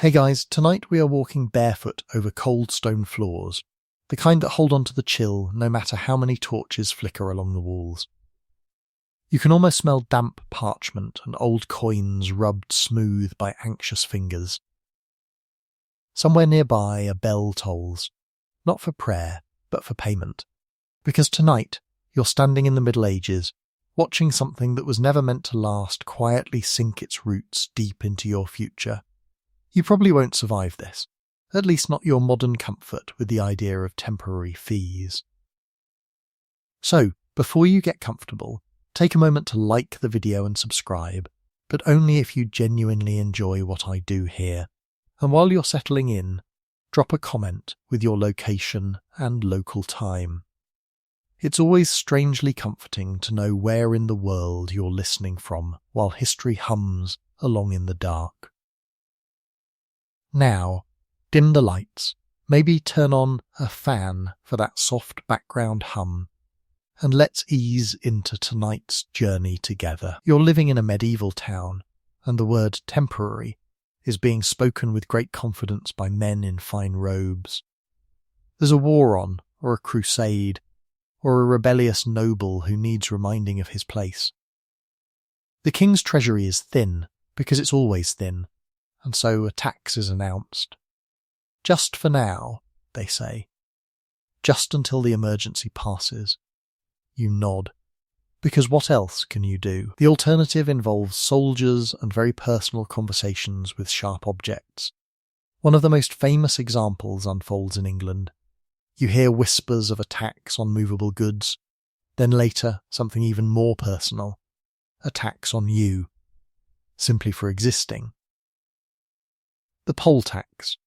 Hey guys, tonight we are walking barefoot over cold stone floors, the kind that hold on to the chill no matter how many torches flicker along the walls. You can almost smell damp parchment and old coins rubbed smooth by anxious fingers. Somewhere nearby a bell tolls, not for prayer, but for payment. Because tonight you're standing in the Middle Ages, watching something that was never meant to last quietly sink its roots deep into your future. You probably won't survive this, at least not your modern comfort with the idea of temporary fees. So, before you get comfortable, take a moment to like the video and subscribe, but only if you genuinely enjoy what I do here. And while you're settling in, drop a comment with your location and local time. It's always strangely comforting to know where in the world you're listening from while history hums along in the dark. Now, dim the lights, maybe turn on a fan for that soft background hum, and let's ease into tonight's journey together. You're living in a medieval town, and the word temporary is being spoken with great confidence by men in fine robes. There's a war on, or a crusade, or a rebellious noble who needs reminding of his place. The king's treasury is thin, because it's always thin, and so a tax is announced. Just for now, they say. Just until the emergency passes. You nod. Because what else can you do? The alternative involves soldiers and very personal conversations with sharp objects. One of the most famous examples unfolds in England. You hear whispers of a tax on movable goods, then later something even more personal, a tax on you, simply for existing. The poll tax.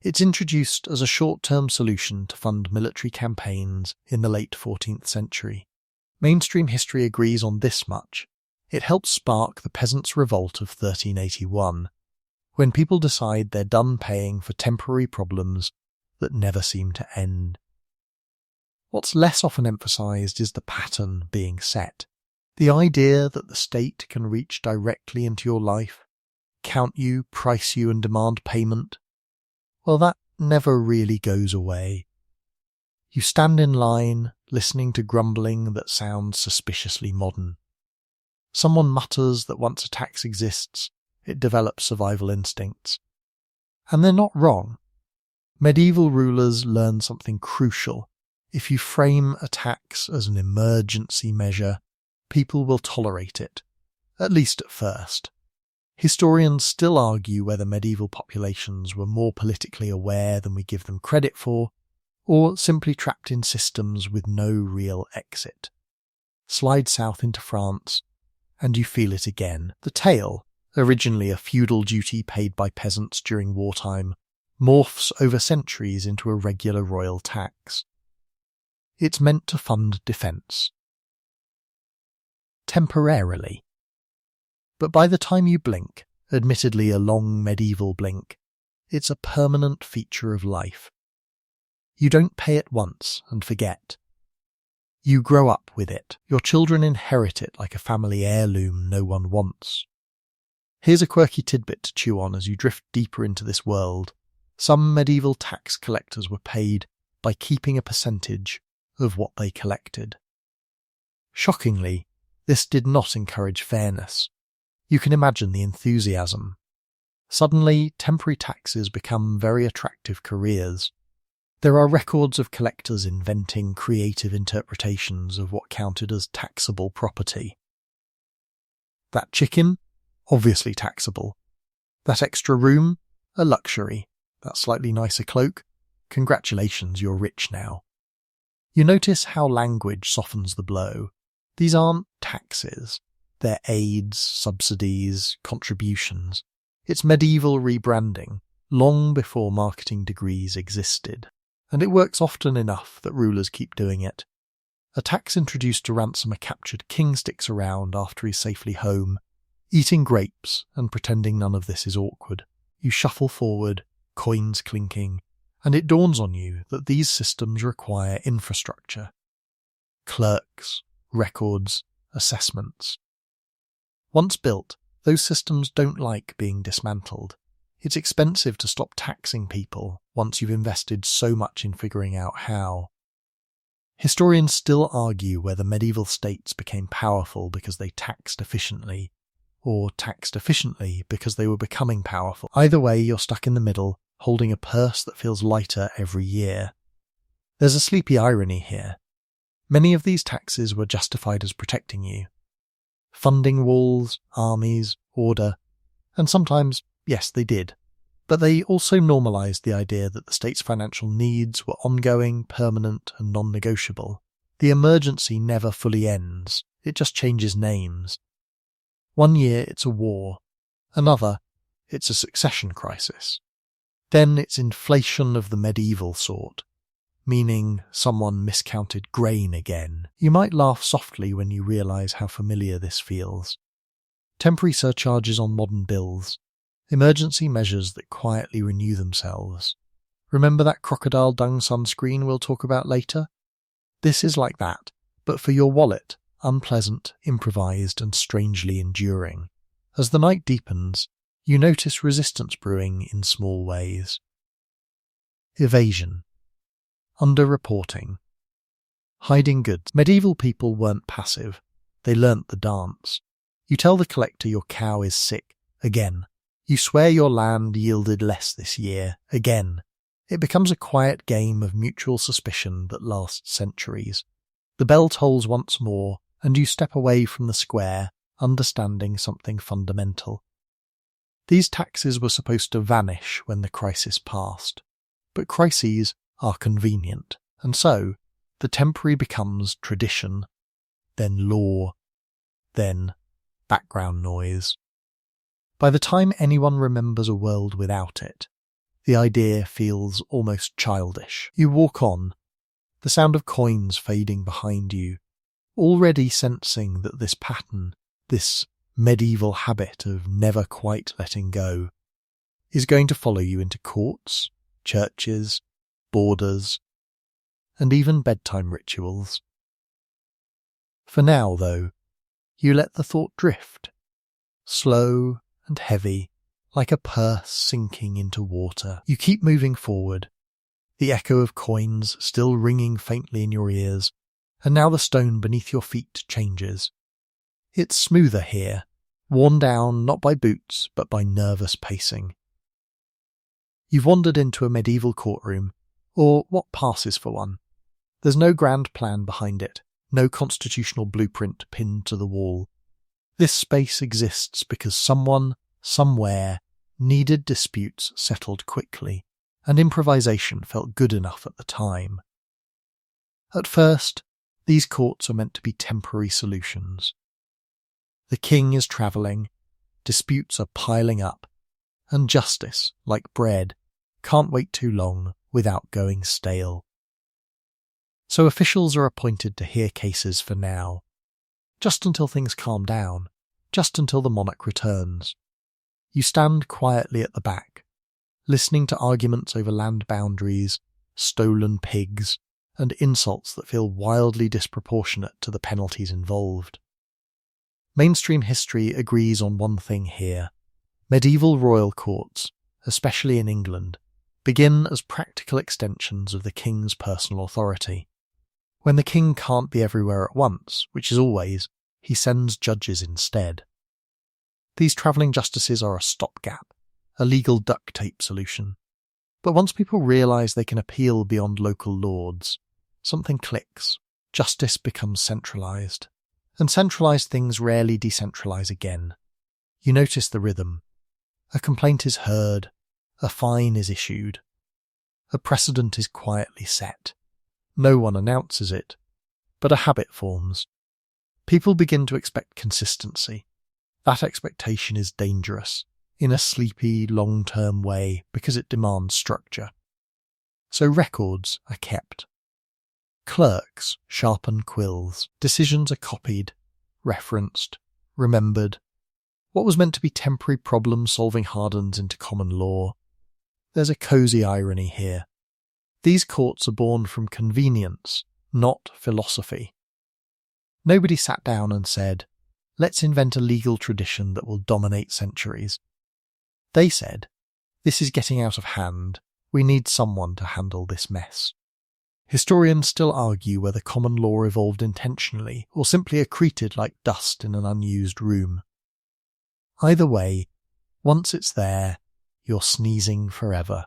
It's introduced as a short-term solution to fund military campaigns in the late 14th century. Mainstream history agrees on this much. It helps spark the peasants' revolt of 1381, when people decide they're done paying for temporary problems that never seem to end. What's less often emphasised is the pattern being set. The idea that the state can reach directly into your life, count you, price you and demand payment, well, that never really goes away. You stand in line, listening to grumbling that sounds suspiciously modern. Someone mutters that once a tax exists, it develops survival instincts. And they're not wrong. Medieval rulers learned something crucial. If you frame a tax as an emergency measure, people will tolerate it, at least at first. Historians still argue whether medieval populations were more politically aware than we give them credit for, or simply trapped in systems with no real exit. Slide south into France, and you feel it again. The tail, originally a feudal duty paid by peasants during wartime, morphs over centuries into a regular royal tax. It's meant to fund defence. Temporarily. But by the time you blink, admittedly a long medieval blink, it's a permanent feature of life. You don't pay it once and forget. You grow up with it. Your children inherit it like a family heirloom no one wants. Here's a quirky tidbit to chew on as you drift deeper into this world. Some medieval tax collectors were paid by keeping a percentage of what they collected. Shockingly, this did not encourage fairness. You can imagine the enthusiasm. Suddenly, temporary taxes become very attractive careers. There are records of collectors inventing creative interpretations of what counted as taxable property. That chicken? Obviously taxable. That extra room? A luxury. That slightly nicer cloak? Congratulations, you're rich now. You notice how language softens the blow. These aren't taxes. They're aids, subsidies, contributions. It's medieval rebranding, long before marketing degrees existed. And it works often enough that rulers keep doing it. A tax introduced to ransom a captured king sticks around after he's safely home, eating grapes and pretending none of this is awkward. You shuffle forward, coins clinking, and it dawns on you that these systems require infrastructure. Clerks, records, assessments. Once built, those systems don't like being dismantled. It's expensive to stop taxing people once you've invested so much in figuring out how. Historians still argue whether medieval states became powerful because they taxed efficiently, or taxed efficiently because they were becoming powerful. Either way, you're stuck in the middle, holding a purse that feels lighter every year. There's a sleepy irony here. Many of these taxes were justified as protecting you. Funding walls, armies, order, and sometimes, yes, they did. But they also normalised the idea that the state's financial needs were ongoing, permanent, and non-negotiable. The emergency never fully ends, it just changes names. One year it's a war, another it's a succession crisis. Then it's inflation of the medieval sort, meaning someone miscounted grain again. You might laugh softly when you realise how familiar this feels. Temporary surcharges on modern bills, emergency measures that quietly renew themselves. Remember that crocodile dung sunscreen we'll talk about later? This is like that, but for your wallet, unpleasant, improvised, and strangely enduring. As the night deepens, you notice resistance brewing in small ways. Evasion. Underreporting. Hiding goods. Medieval people weren't passive. They learnt the dance. You tell the collector your cow is sick. Again. You swear your land yielded less this year. Again. It becomes a quiet game of mutual suspicion that lasts centuries. The bell tolls once more, and you step away from the square, understanding something fundamental. These taxes were supposed to vanish when the crisis passed. But crises are convenient, and so the temporary becomes tradition, then law, then background noise. By the time anyone remembers a world without it, the idea feels almost childish. You walk on, the sound of coins fading behind you, already sensing that this pattern, this medieval habit of never quite letting go, is going to follow you into courts, churches, borders, and even bedtime rituals. For now, though, you let the thought drift, slow and heavy, like a purse sinking into water. You keep moving forward, the echo of coins still ringing faintly in your ears, and now the stone beneath your feet changes. It's smoother here, worn down not by boots but by nervous pacing. You've wandered into a medieval courtroom, or what passes for one. There's no grand plan behind it, no constitutional blueprint pinned to the wall. This space exists because someone, somewhere, needed disputes settled quickly, and improvisation felt good enough at the time. At first, these courts are meant to be temporary solutions. The king is travelling, disputes are piling up, and justice, like bread, can't wait too long without going stale. So officials are appointed to hear cases for now, just until things calm down, just until the monarch returns. You stand quietly at the back, listening to arguments over land boundaries, stolen pigs, and insults that feel wildly disproportionate to the penalties involved. Mainstream history agrees on one thing here. Medieval royal courts, especially in England, begin as practical extensions of the king's personal authority. When the king can't be everywhere at once, which is always, he sends judges instead. These travelling justices are a stopgap, a legal duct tape solution. But once people realise they can appeal beyond local lords, something clicks. Justice becomes centralised. And centralised things rarely decentralise again. You notice the rhythm. A complaint is heard, a fine is issued. A precedent is quietly set. No one announces it, but a habit forms. People begin to expect consistency. That expectation is dangerous, in a sleepy, long-term way, because it demands structure. So records are kept. Clerks sharpen quills. Decisions are copied, referenced, remembered. What was meant to be temporary problem-solving hardens into common law. There's a cosy irony here. These courts are born from convenience, not philosophy. Nobody sat down and said, let's invent a legal tradition that will dominate centuries. They said, This is getting out of hand. We need someone to handle this mess. Historians still argue whether common law evolved intentionally or simply accreted like dust in an unused room. Either way, once it's there, you're sneezing forever.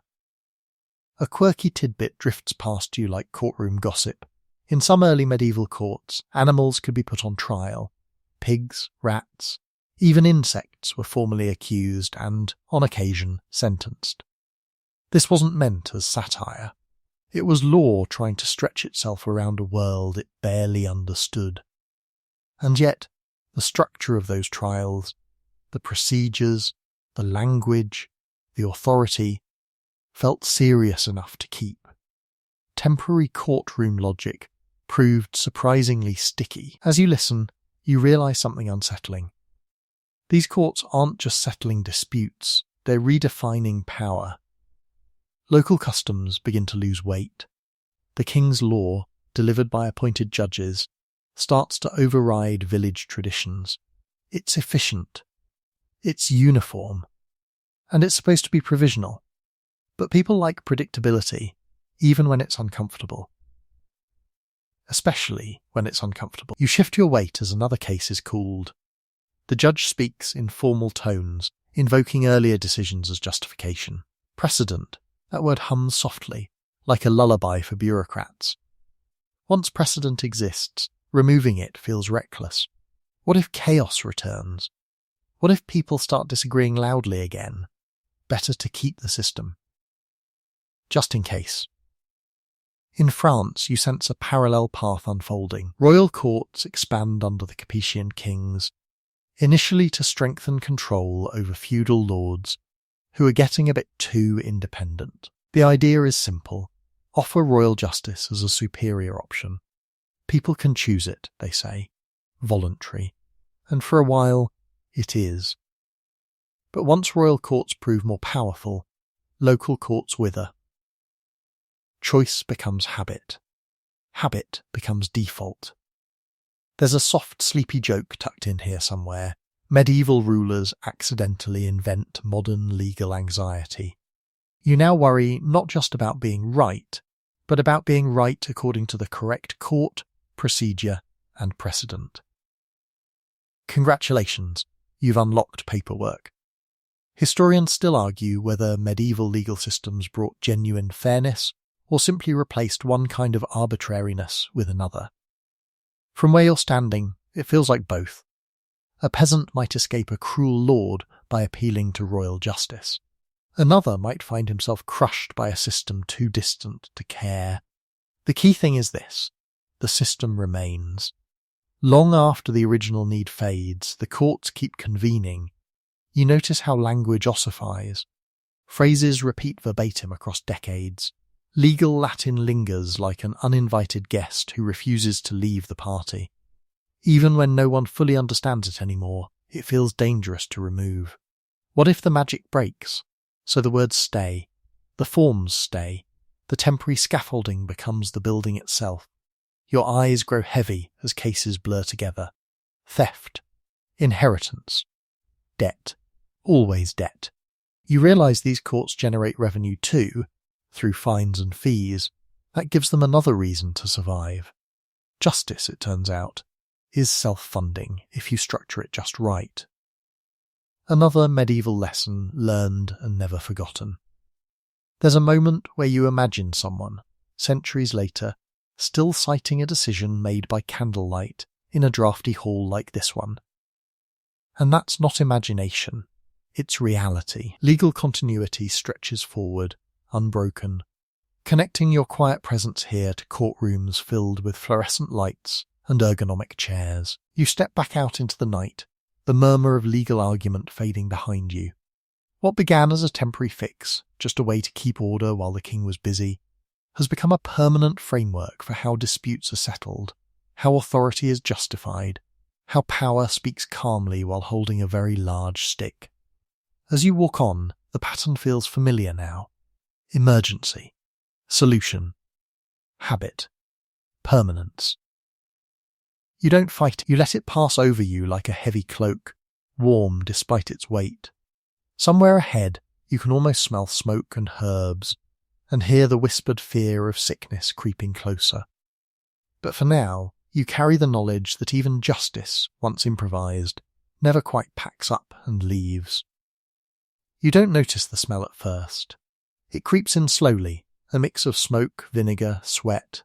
A quirky tidbit drifts past you like courtroom gossip. In some early medieval courts, animals could be put on trial. Pigs, rats, even insects were formally accused and, on occasion, sentenced. This wasn't meant as satire. It was law trying to stretch itself around a world it barely understood. And yet, the structure of those trials, the procedures, the language, the authority, felt serious enough to keep. Temporary courtroom logic proved surprisingly sticky. As you listen, you realise something unsettling. These courts aren't just settling disputes, they're redefining power. Local customs begin to lose weight. The king's law, delivered by appointed judges, starts to override village traditions. It's efficient. It's uniform. And it's supposed to be provisional. But people like predictability, even when it's uncomfortable. Especially when it's uncomfortable. You shift your weight as another case is called. The judge speaks in formal tones, invoking earlier decisions as justification. Precedent. That word hums softly, like a lullaby for bureaucrats. Once precedent exists, removing it feels reckless. What if chaos returns? What if people start disagreeing loudly again? Better to keep the system. Just in case. In France, you sense a parallel path unfolding. Royal courts expand under the Capetian kings, initially to strengthen control over feudal lords who are getting a bit too independent. The idea is simple. Offer royal justice as a superior option. People can choose it, they say. Voluntary. And for a while, it is. But once royal courts prove more powerful, local courts wither. Choice becomes habit. Habit becomes default. There's a soft, sleepy joke tucked in here somewhere. Medieval rulers accidentally invent modern legal anxiety. You now worry not just about being right, but about being right according to the correct court, procedure, and precedent. Congratulations, you've unlocked paperwork. Historians still argue whether medieval legal systems brought genuine fairness or simply replaced one kind of arbitrariness with another. From where you're standing, it feels like both. A peasant might escape a cruel lord by appealing to royal justice. Another might find himself crushed by a system too distant to care. The key thing is this: the system remains. Long after the original need fades, the courts keep convening. You notice how language ossifies. Phrases repeat verbatim across decades. Legal Latin lingers like an uninvited guest who refuses to leave the party. Even when no one fully understands it anymore, it feels dangerous to remove. What if the magic breaks? So the words stay, the forms stay, the temporary scaffolding becomes the building itself. Your eyes grow heavy as cases blur together. Theft, inheritance, debt, always debt. You realise these courts generate revenue too, through fines and fees. That gives them another reason to survive. Justice, it turns out, is self-funding if you structure it just right. Another medieval lesson learned and never forgotten. There's a moment where you imagine someone, centuries later, still citing a decision made by candlelight in a drafty hall like this one. And that's not imagination, it's reality. Legal continuity stretches forward, unbroken, connecting your quiet presence here to courtrooms filled with fluorescent lights and ergonomic chairs. You step back out into the night, the murmur of legal argument fading behind you. What began as a temporary fix, just a way to keep order while the king was busy, has become a permanent framework for how disputes are settled, how authority is justified, how power speaks calmly while holding a very large stick. As you walk on, the pattern feels familiar now. Emergency, solution, habit, permanence. You don't fight it, you let it pass over you like a heavy cloak, warm despite its weight. Somewhere ahead, You can almost smell smoke and herbs, and hear the whispered fear of sickness creeping closer. But for now, you carry the knowledge that even justice, once improvised, never quite packs up and leaves. You don't notice the smell at first. It creeps in slowly, a mix of smoke, vinegar, sweat,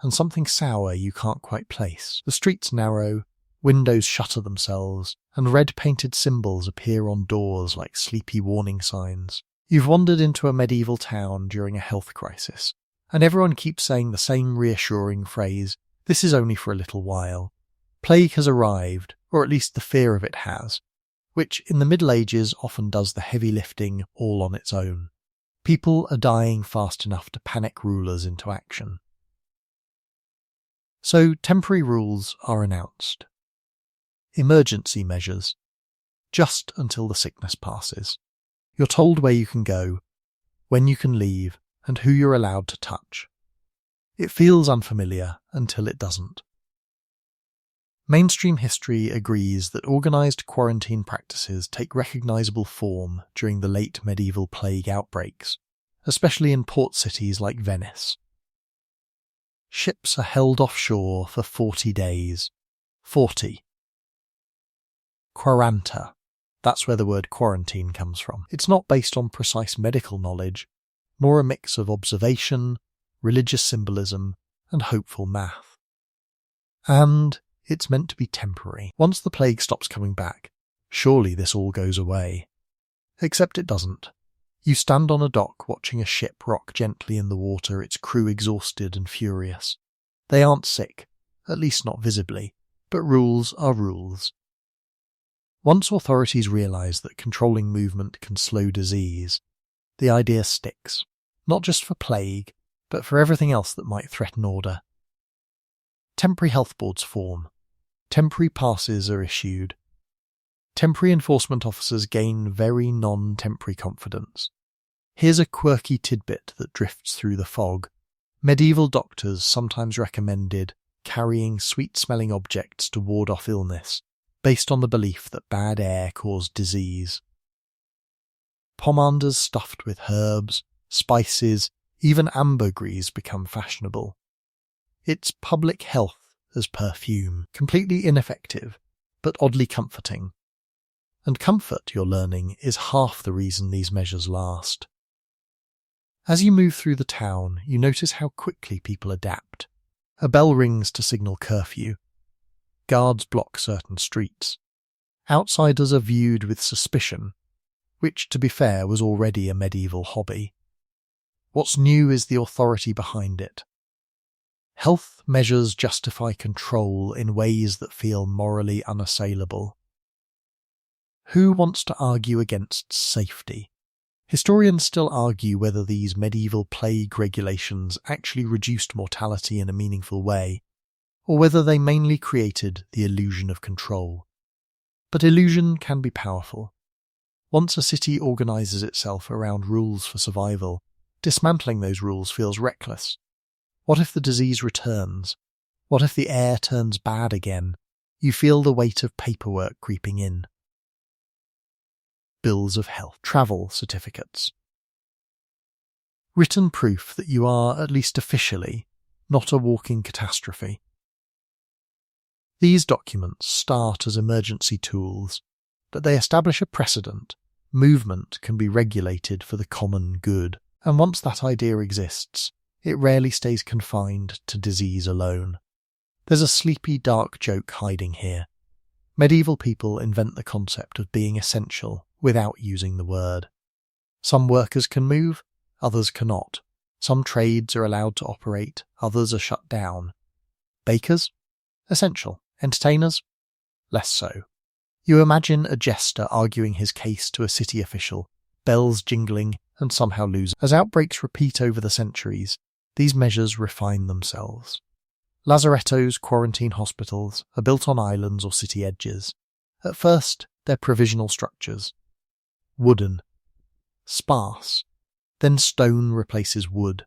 and something sour you can't quite place. The streets narrow, windows shutter themselves, and red-painted symbols appear on doors like sleepy warning signs. You've wandered into a medieval town during a health crisis, and everyone keeps saying the same reassuring phrase, "This is only for a little while." Plague has arrived, or at least the fear of it has, which in the Middle Ages often does the heavy lifting all on its own. People are dying fast enough to panic rulers into action. So temporary rules are announced. Emergency measures. Just until the sickness passes. You're told where you can go, when you can leave, and who you're allowed to touch. It feels unfamiliar until it doesn't. Mainstream history agrees that organised quarantine practices take recognisable form during the late medieval plague outbreaks, especially in port cities like Venice. Ships are held offshore for 40 days. 40. Quaranta. That's where the word quarantine comes from. It's not based on precise medical knowledge, more a mix of observation, religious symbolism, and hopeful math. And it's meant to be temporary. Once the plague stops coming back, surely this all goes away. Except it doesn't. You stand on a dock watching a ship rock gently in the water, its crew exhausted and furious. They aren't sick, at least not visibly, but rules are rules. Once authorities realise that controlling movement can slow disease, the idea sticks, not just for plague, but for everything else that might threaten order. Temporary health boards form. Temporary passes are issued. Temporary enforcement officers gain very non-temporary confidence. Here's a quirky tidbit that drifts through the fog. Medieval doctors sometimes recommended carrying sweet-smelling objects to ward off illness, based on the belief that bad air caused disease. Pomanders stuffed with herbs, spices, even ambergris become fashionable. It's public health as perfume, completely ineffective, but oddly comforting. And comfort, you're learning, is half the reason these measures last. As you move through the town, you notice how quickly people adapt. A bell rings to signal curfew. Guards block certain streets. Outsiders are viewed with suspicion, which, to be fair, was already a medieval hobby. What's new is the authority behind it. Health measures justify control in ways that feel morally unassailable. Who wants to argue against safety? Historians still argue whether these medieval plague regulations actually reduced mortality in a meaningful way, or whether they mainly created the illusion of control. But illusion can be powerful. Once a city organises itself around rules for survival, dismantling those rules feels reckless. What if the disease returns? What if the air turns bad again? You feel the weight of paperwork creeping in. Bills of health, travel certificates. Written proof that you are, at least officially, not a walking catastrophe. These documents start as emergency tools, but they establish a precedent. Movement can be regulated for the common good, and once that idea exists, it rarely stays confined to disease alone. There's a sleepy, dark joke hiding here. Medieval people invent the concept of being essential without using the word. Some workers can move, others cannot. Some trades are allowed to operate, others are shut down. Bakers? Essential. Entertainers? Less so. You imagine a jester arguing his case to a city official, bells jingling, and somehow losing. As outbreaks repeat over the centuries, these measures refine themselves. Lazarettos, quarantine hospitals, are built on islands or city edges. At first, they're provisional structures. Wooden. Sparse. Then stone replaces wood.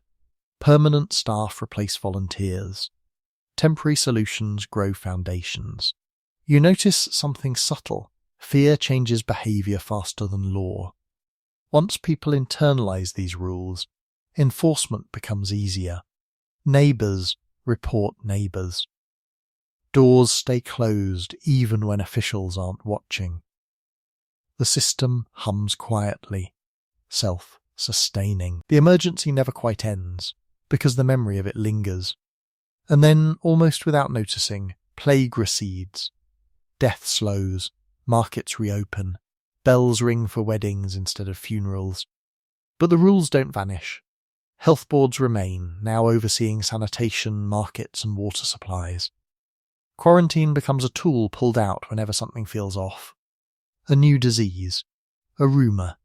Permanent staff replace volunteers. Temporary solutions grow foundations. You notice something subtle. Fear changes behaviour faster than law. Once people internalise these rules, enforcement becomes easier. Neighbours report neighbours. Doors stay closed even when officials aren't watching. The system hums quietly, self-sustaining. The emergency never quite ends, because the memory of it lingers. And then, almost without noticing, plague recedes. Death slows, markets reopen, bells ring for weddings instead of funerals. But the rules don't vanish. Health boards remain, now overseeing sanitation, markets and water supplies. Quarantine becomes a tool pulled out whenever something feels off. A new disease, a rumour,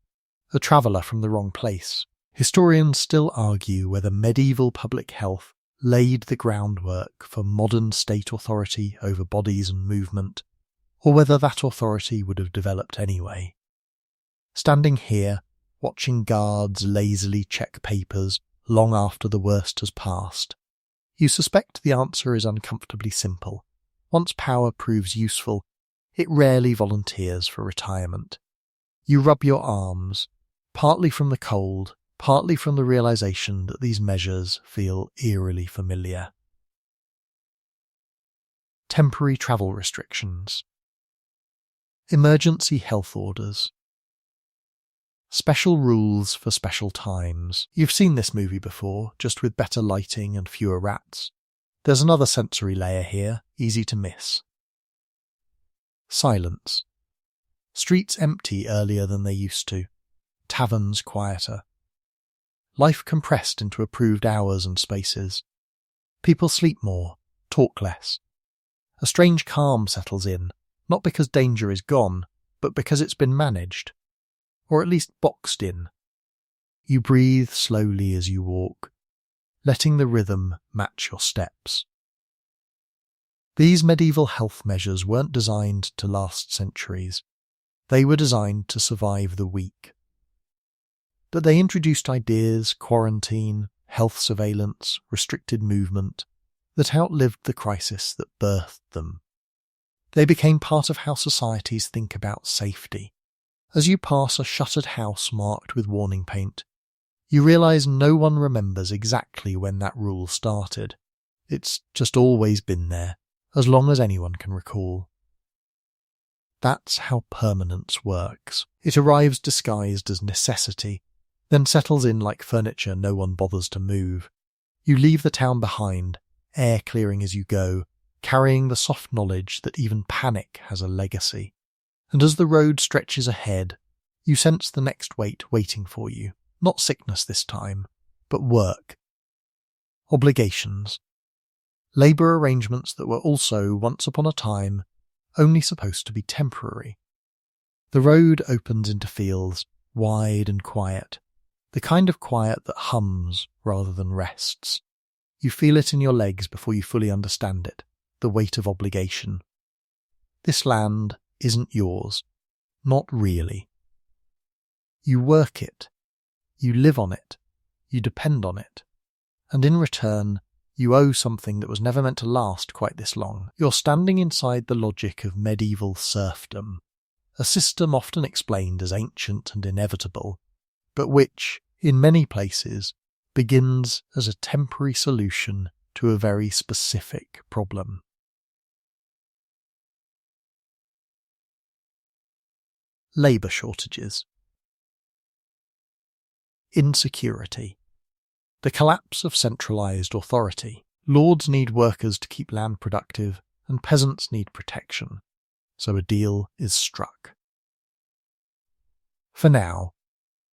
a traveller from the wrong place. Historians still argue whether medieval public health laid the groundwork for modern state authority over bodies and movement, or whether that authority would have developed anyway. Standing here, watching guards lazily check papers long after the worst has passed, you suspect the answer is uncomfortably simple. Once power proves useful, it rarely volunteers for retirement. You rub your arms, partly from the cold, partly from the realization that these measures feel eerily familiar. Temporary travel restrictions. Emergency health orders. Special rules for special times. You've seen this movie before, just with better lighting and fewer rats. There's another sensory layer here, easy to miss. Silence. Streets empty earlier than they used to. Taverns quieter. Life compressed into approved hours and spaces. People sleep more, talk less. A strange calm settles in, not because danger is gone, but because it's been managed. Or at least boxed in. You breathe slowly as you walk, letting the rhythm match your steps. These medieval health measures weren't designed to last centuries. They were designed to survive the week. But they introduced ideas, quarantine, health surveillance, restricted movement, that outlived the crisis that birthed them. They became part of how societies think about safety. As you pass a shuttered house marked with warning paint, you realise no one remembers exactly when that rule started. It's just always been there, as long as anyone can recall. That's how permanence works. It arrives disguised as necessity, then settles in like furniture no one bothers to move. You leave the town behind, air clearing as you go, carrying the soft knowledge that even panic has a legacy. And as the road stretches ahead, you sense the next weight waiting for you. Not sickness this time, but work. Obligations. Labour arrangements that were also, once upon a time, only supposed to be temporary. The road opens into fields, wide and quiet, the kind of quiet that hums rather than rests. You feel it in your legs before you fully understand it, the weight of obligation. This land isn't yours. Not really. You work it. You live on it. You depend on it. And in return, you owe something that was never meant to last quite this long. You're standing inside the logic of medieval serfdom, a system often explained as ancient and inevitable, but which, in many places, begins as a temporary solution to a very specific problem. Labour shortages. Insecurity. The collapse of centralised authority. Lords need workers to keep land productive, and peasants need protection. So a deal is struck. For now,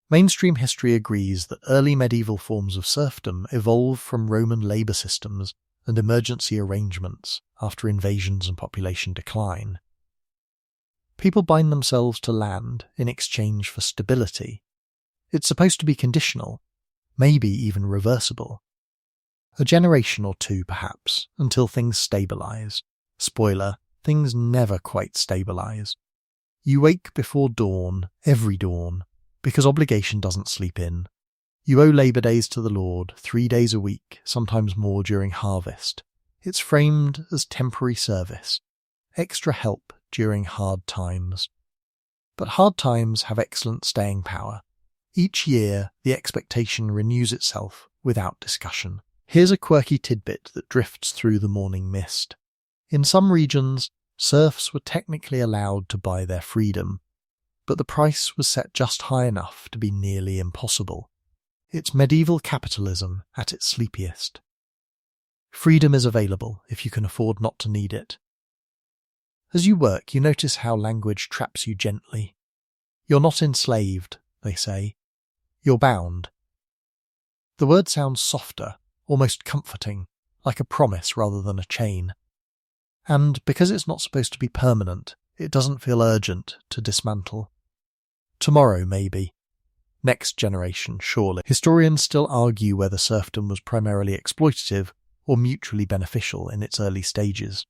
mainstream history agrees that early medieval forms of serfdom evolved from Roman labour systems and emergency arrangements after invasions and population decline. People bind themselves to land in exchange for stability. It's supposed to be conditional, maybe even reversible. A generation or two, perhaps, until things stabilise. Spoiler, things never quite stabilise. You wake before dawn, every dawn, because obligation doesn't sleep in. You owe labour days to the Lord, 3 days a week, sometimes more during harvest. It's framed as temporary service, extra help during hard times. But hard times have excellent staying power. Each year, the expectation renews itself without discussion. Here's a quirky tidbit that drifts through the morning mist. In some regions, serfs were technically allowed to buy their freedom, but the price was set just high enough to be nearly impossible. It's medieval capitalism at its sleepiest. Freedom is available if you can afford not to need it. As you work, you notice how language traps you gently. You're not enslaved, they say. You're bound. The word sounds softer, almost comforting, like a promise rather than a chain. And because it's not supposed to be permanent, it doesn't feel urgent to dismantle. Tomorrow, maybe. Next generation, surely. Historians still argue whether serfdom was primarily exploitative or mutually beneficial in its early stages.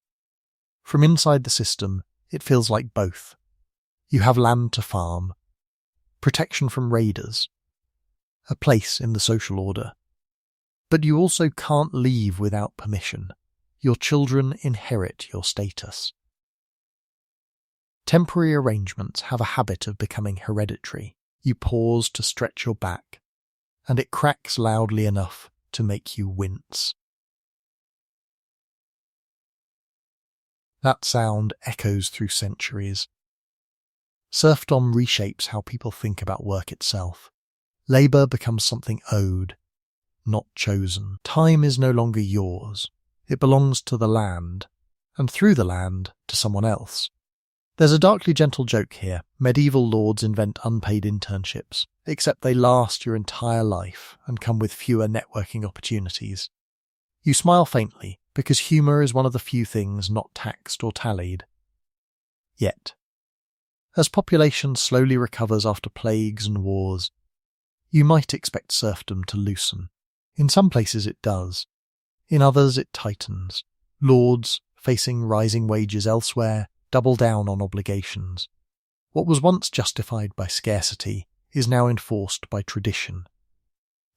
From inside the system, it feels like both. You have land to farm, protection from raiders, a place in the social order. But you also can't leave without permission. Your children inherit your status. Temporary arrangements have a habit of becoming hereditary. You pause to stretch your back, and it cracks loudly enough to make you wince. That sound echoes through centuries. Serfdom reshapes how people think about work itself. Labour becomes something owed, not chosen. Time is no longer yours. It belongs to the land, and through the land to someone else. There's a darkly gentle joke here. Medieval lords invent unpaid internships, except they last your entire life and come with fewer networking opportunities. You smile faintly, because humour is one of the few things not taxed or tallied. Yet, as population slowly recovers after plagues and wars, you might expect serfdom to loosen. In some places it does. In others it tightens. Lords, facing rising wages elsewhere, double down on obligations. What was once justified by scarcity is now enforced by tradition.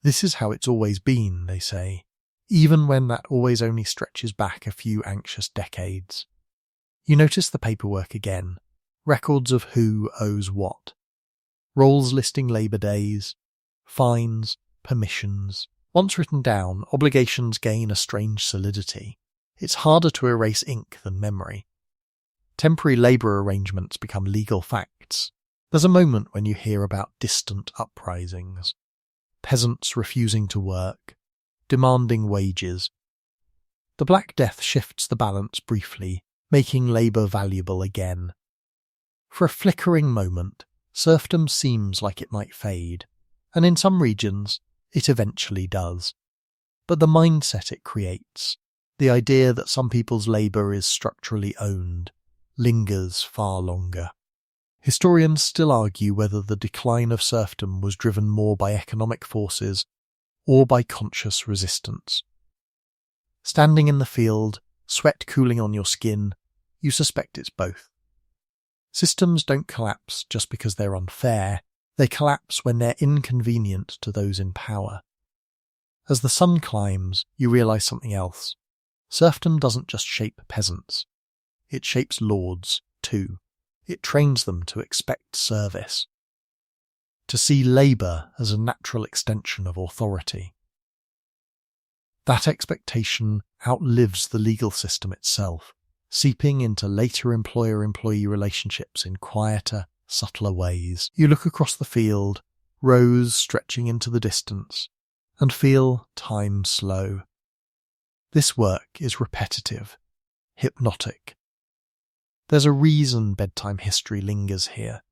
This is how it's always been, they say, even when that always only stretches back a few anxious decades. You notice the paperwork again, records of who owes what. Rolls listing labour days, fines, permissions. Once written down, obligations gain a strange solidity. It's harder to erase ink than memory. Temporary labour arrangements become legal facts. There's a moment when you hear about distant uprisings, peasants refusing to work, demanding wages. The Black Death shifts the balance briefly, making labour valuable again. For a flickering moment, serfdom seems like it might fade, and in some regions, it eventually does. But the mindset it creates, the idea that some people's labour is structurally owned, lingers far longer. Historians still argue whether the decline of serfdom was driven more by economic forces or by conscious resistance. Standing in the field, sweat cooling on your skin, you suspect it's both. Systems don't collapse just because they're unfair, they collapse when they're inconvenient to those in power. As the sun climbs, you realise something else. Serfdom doesn't just shape peasants. It shapes lords, too. It trains them to expect service, to see labour as a natural extension of authority. That expectation outlives the legal system itself, seeping into later employer-employee relationships in quieter, subtler ways. You look across the field, rows stretching into the distance, and feel time slow. This work is repetitive, hypnotic. There's a reason bedtime history lingers here.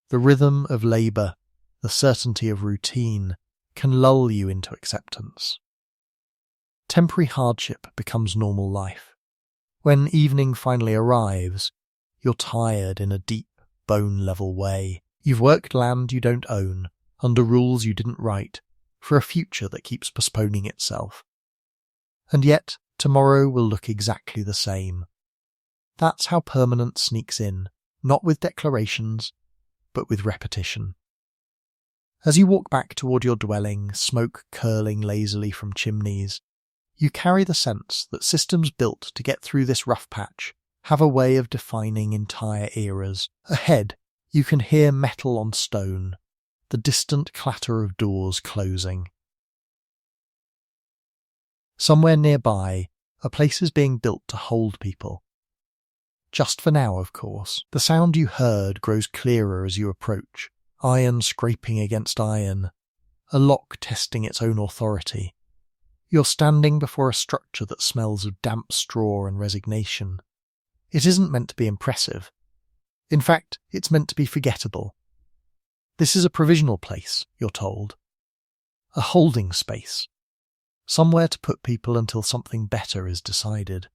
The rhythm of labour, the certainty of routine, can lull you into acceptance. Temporary hardship becomes normal life. When evening finally arrives, you're tired in a deep, bone-level way. You've worked land you don't own, under rules you didn't write, for a future that keeps postponing itself. And yet, tomorrow will look exactly the same. That's how permanence sneaks in, not with declarations, but with repetition. As you walk back toward your dwelling, smoke curling lazily from chimneys, you carry the sense that systems built to get through this rough patch have a way of defining entire eras. Ahead, you can hear metal on stone, the distant clatter of doors closing. Somewhere nearby, a place is being built to hold people. Just for now, of course. The sound you heard grows clearer as you approach, iron scraping against iron, a lock testing its own authority. You're standing before a structure that smells of damp straw and resignation. It isn't meant to be impressive. In fact, it's meant to be forgettable. This is a provisional place, you're told. A holding space. Somewhere to put people until something better is decided.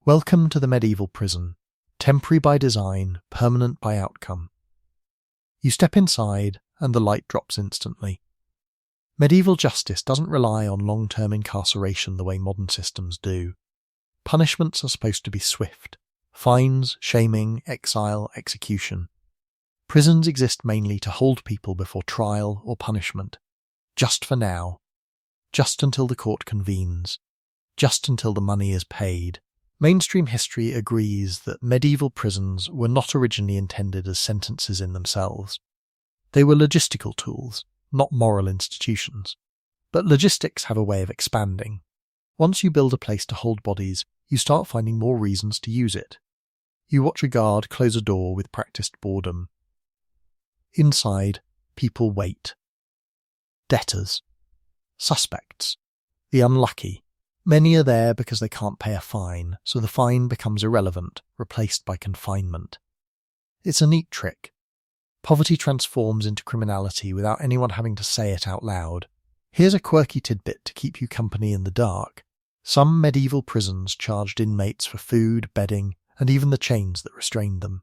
Welcome to the medieval prison. Temporary by design, permanent by outcome. You step inside, and the light drops instantly. Medieval justice doesn't rely on long-term incarceration the way modern systems do. Punishments are supposed to be swift. Fines, shaming, exile, execution. Prisons exist mainly to hold people before trial or punishment. Just for now. Just until the court convenes. Just until the money is paid. Mainstream history agrees that medieval prisons were not originally intended as sentences in themselves. They were logistical tools, not moral institutions. But logistics have a way of expanding. Once you build a place to hold bodies, you start finding more reasons to use it. You watch a guard close a door with practiced boredom. Inside, people wait. Debtors. Suspects. The unlucky. Many are there because they can't pay a fine, so the fine becomes irrelevant, replaced by confinement. It's a neat trick. Poverty transforms into criminality without anyone having to say it out loud. Here's a quirky tidbit to keep you company in the dark. Some medieval prisons charged inmates for food, bedding, and even the chains that restrained them.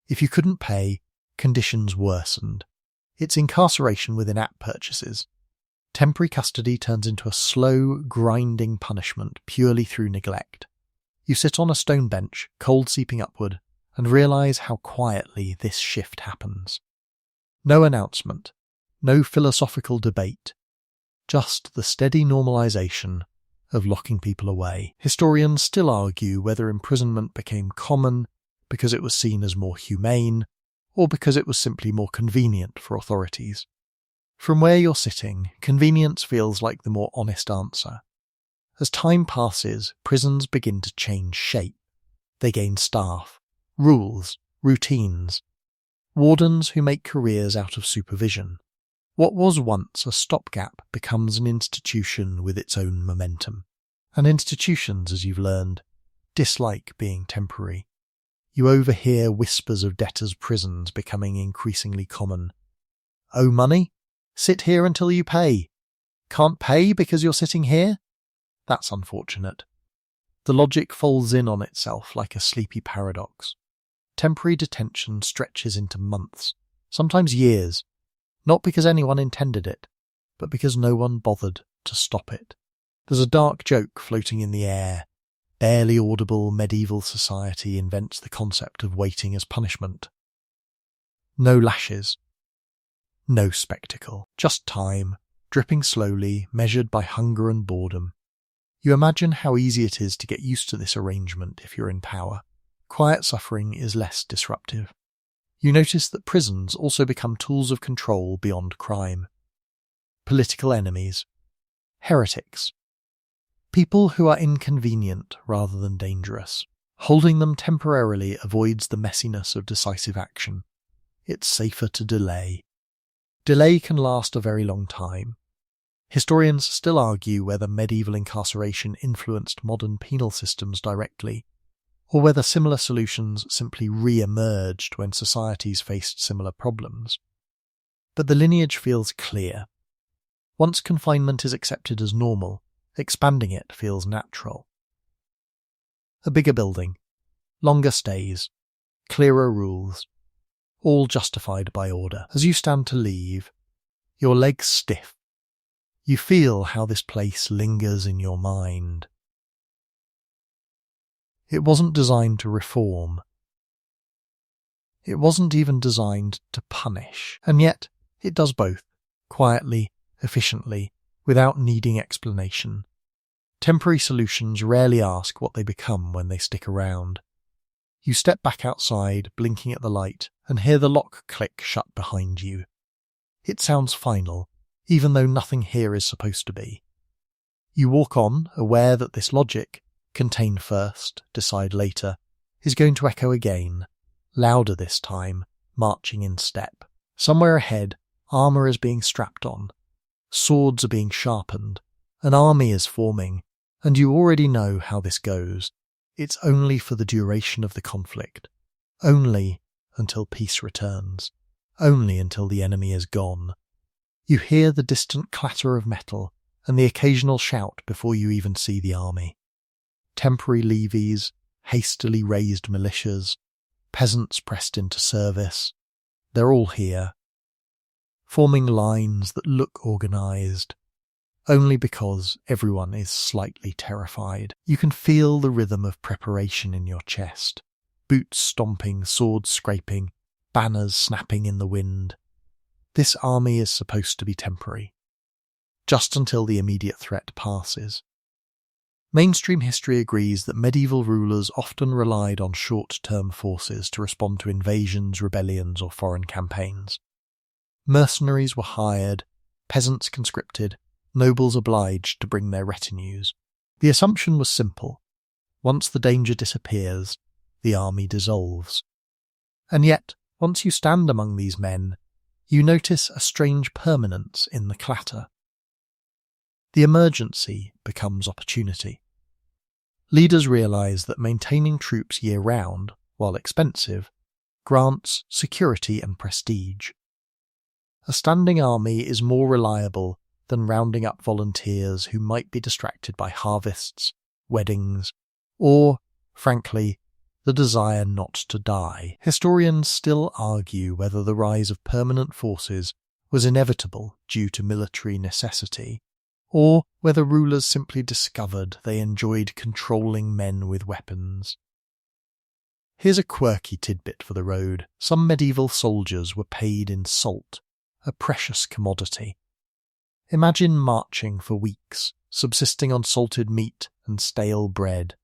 If you couldn't pay, conditions worsened. It's incarceration with in-app purchases. Temporary custody turns into a slow, grinding punishment purely through neglect. You sit on a stone bench, cold seeping upward, and realise how quietly this shift happens. No announcement, no philosophical debate, just the steady normalisation of locking people away. Historians still argue whether imprisonment became common because it was seen as more humane, or because it was simply more convenient for authorities. From where you're sitting, convenience feels like the more honest answer. As time passes, prisons begin to change shape. They gain staff, rules, routines. Wardens who make careers out of supervision. What was once a stopgap becomes an institution with its own momentum. And institutions, as you've learned, dislike being temporary. You overhear whispers of debtors' prisons becoming increasingly common. Owe money? Sit here until you pay. Can't pay because you're sitting here? That's unfortunate. The logic folds in on itself like a sleepy paradox. Temporary detention stretches into months, sometimes years, not because anyone intended it, but because no one bothered to stop it. There's a dark joke floating in the air. Barely audible medieval society invents the concept of waiting as punishment. No lashes. No spectacle. Just time, dripping slowly, measured by hunger and boredom. You imagine how easy it is to get used to this arrangement if you're in power. Quiet suffering is less disruptive. You notice that prisons also become tools of control beyond crime. Political enemies. Heretics. People who are inconvenient rather than dangerous. Holding them temporarily avoids the messiness of decisive action. It's safer to delay. Delay can last a very long time. Historians still argue whether medieval incarceration influenced modern penal systems directly, or whether similar solutions simply re-emerged when societies faced similar problems. But the lineage feels clear. Once confinement is accepted as normal, expanding it feels natural. A bigger building, longer stays, clearer rules, all justified by order. As you stand to leave, your legs stiff. You feel how this place lingers in your mind. It wasn't designed to reform. It wasn't even designed to punish, and yet it does both, quietly, efficiently, without needing explanation. Temporary solutions rarely ask what they become when they stick around. You step back outside, blinking at the light, and hear the lock click shut behind you. It sounds final, even though nothing here is supposed to be. You walk on, aware that this logic, contain first, decide later, is going to echo again, louder this time, marching in step. Somewhere ahead, armour is being strapped on, swords are being sharpened, an army is forming, and you already know how this goes. It's only for the duration of the conflict, only until peace returns, only until the enemy is gone. You hear the distant clatter of metal and the occasional shout before you even see the army. Temporary levies, hastily raised militias, peasants pressed into service, they're all here, forming lines that look organised, only because everyone is slightly terrified. You can feel the rhythm of preparation in your chest, boots stomping, swords scraping, banners snapping in the wind. This army is supposed to be temporary, just until the immediate threat passes. Mainstream history agrees that medieval rulers often relied on short-term forces to respond to invasions, rebellions, or foreign campaigns. Mercenaries were hired, peasants conscripted, nobles obliged to bring their retinues. The assumption was simple. Once the danger disappears, the army dissolves. And yet, once you stand among these men, you notice a strange permanence in the clatter. The emergency becomes opportunity. Leaders realise that maintaining troops year-round, while expensive, grants security and prestige. A standing army is more reliable than rounding up volunteers who might be distracted by harvests, weddings, or, frankly, the desire not to die. Historians still argue whether the rise of permanent forces was inevitable due to military necessity, or whether rulers simply discovered they enjoyed controlling men with weapons. Here's a quirky tidbit for the road. Some medieval soldiers were paid in salt, a precious commodity. Imagine marching for weeks, subsisting on salted meat and stale bread,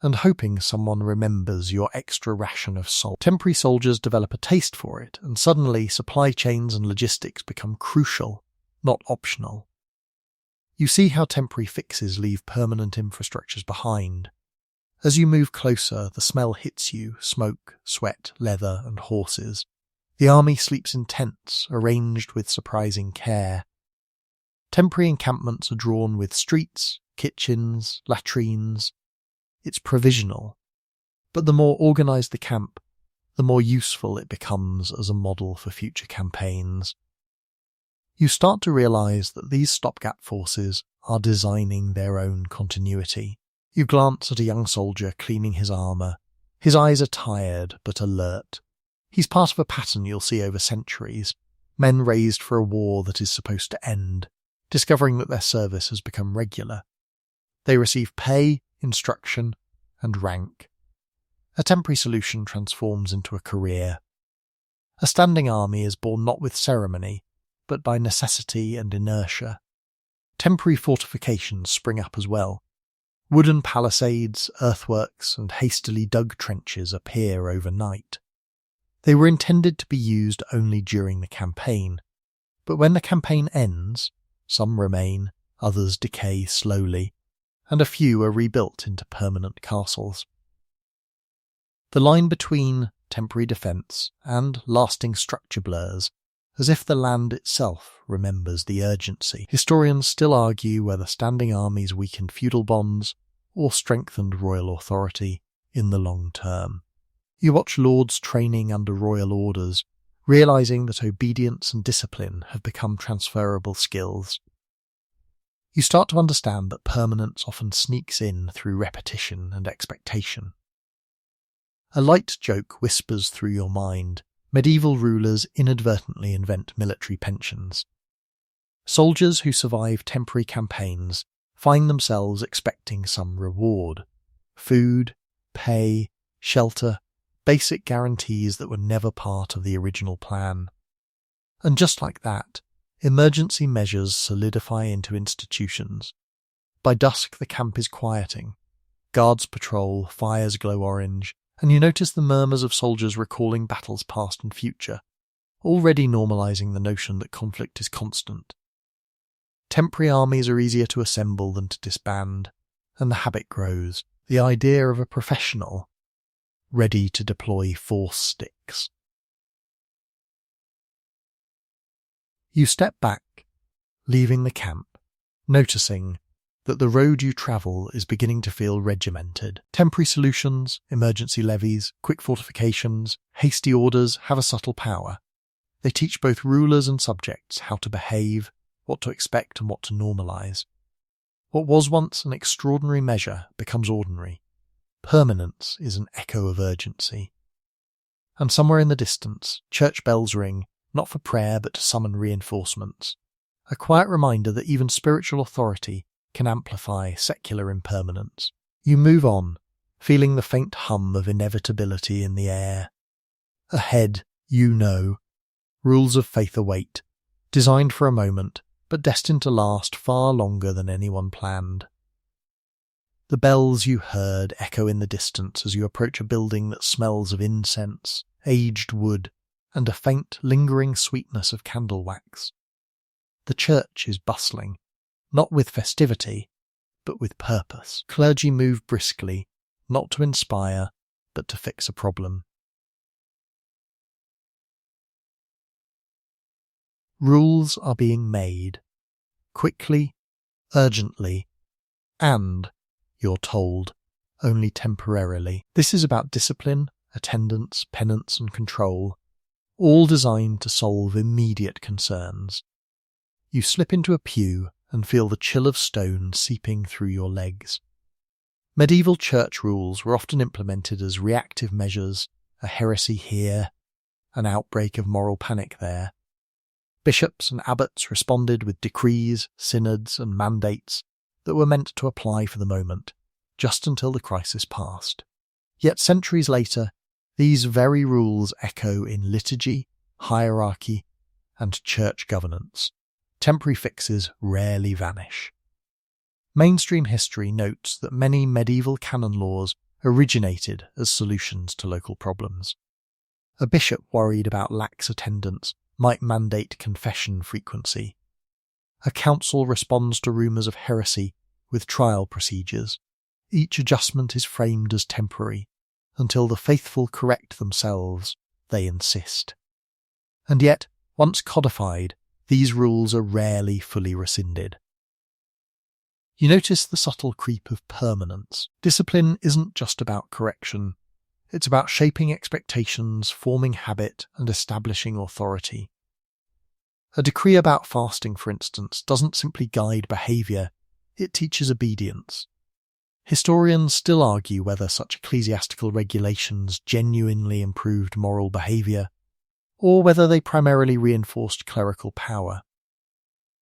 and hoping someone remembers your extra ration of salt. Temporary soldiers develop a taste for it, and suddenly supply chains and logistics become crucial, not optional. You see how temporary fixes leave permanent infrastructures behind. As you move closer, the smell hits you: smoke, sweat, leather, and horses. The army sleeps in tents, arranged with surprising care. Temporary encampments are drawn with streets, kitchens, latrines. It's provisional. But the more organised the camp, the more useful it becomes as a model for future campaigns. You start to realise that these stopgap forces are designing their own continuity. You glance at a young soldier cleaning his armour. His eyes are tired but alert. He's part of a pattern you'll see over centuries, men raised for a war that is supposed to end, discovering that their service has become regular. They receive pay, instruction, and rank. A temporary solution transforms into a career. A standing army is born not with ceremony, but by necessity and inertia. Temporary fortifications spring up as well. Wooden palisades, earthworks, and hastily dug trenches appear overnight. They were intended to be used only during the campaign, but when the campaign ends, some remain, others decay slowly, and a few are rebuilt into permanent castles. The line between temporary defence and lasting structure blurs, as if the land itself remembers the urgency. Historians still argue whether standing armies weakened feudal bonds or strengthened royal authority in the long term. You watch lords training under royal orders, realising that obedience and discipline have become transferable skills. You start to understand that permanence often sneaks in through repetition and expectation. A light joke whispers through your mind. Medieval rulers inadvertently invent military pensions. Soldiers who survive temporary campaigns find themselves expecting some reward: food, pay, shelter, basic guarantees that were never part of the original plan. And just like that, emergency measures solidify into institutions. By dusk the camp is quieting. Guards patrol, fires glow orange, and you notice the murmurs of soldiers recalling battles past and future, already normalising the notion that conflict is constant. Temporary armies are easier to assemble than to disband, and the habit grows, the idea of a professional ready to deploy force sticks. You step back, leaving the camp, noticing that the road you travel is beginning to feel regimented. Temporary solutions, emergency levies, quick fortifications, hasty orders have a subtle power. They teach both rulers and subjects how to behave, what to expect and what to normalise. What was once an extraordinary measure becomes ordinary. Permanence is an echo of urgency. And somewhere in the distance, church bells ring, not for prayer but to summon reinforcements. A quiet reminder that even spiritual authority can amplify secular impermanence. You move on, feeling the faint hum of inevitability in the air. Ahead, you know, rules of faith await, designed for a moment, but destined to last far longer than anyone planned. The bells you heard echo in the distance as you approach a building that smells of incense, aged wood, and a faint, lingering sweetness of candle wax. The church is bustling, not with festivity, but with purpose. Clergy move briskly, not to inspire, but to fix a problem. Rules are being made, quickly, urgently, and, you're told, only temporarily. This is about discipline, attendance, penance and control, all designed to solve immediate concerns. You slip into a pew and feel the chill of stone seeping through your legs. Medieval church rules were often implemented as reactive measures, a heresy here, an outbreak of moral panic there. Bishops and abbots responded with decrees, synods and mandates that were meant to apply for the moment, just until the crisis passed. Yet centuries later, these very rules echo in liturgy, hierarchy, and church governance. Temporary fixes rarely vanish. Mainstream history notes that many medieval canon laws originated as solutions to local problems. A bishop worried about lax attendance might mandate confession frequency. A council responds to rumours of heresy with trial procedures. Each adjustment is framed as temporary. Until the faithful correct themselves, they insist. And yet, once codified, these rules are rarely fully rescinded. You notice the subtle creep of permanence. Discipline isn't just about correction. It's about shaping expectations, forming habit, and establishing authority. A decree about fasting, for instance, doesn't simply guide behaviour, it teaches obedience. Historians still argue whether such ecclesiastical regulations genuinely improved moral behaviour, or whether they primarily reinforced clerical power.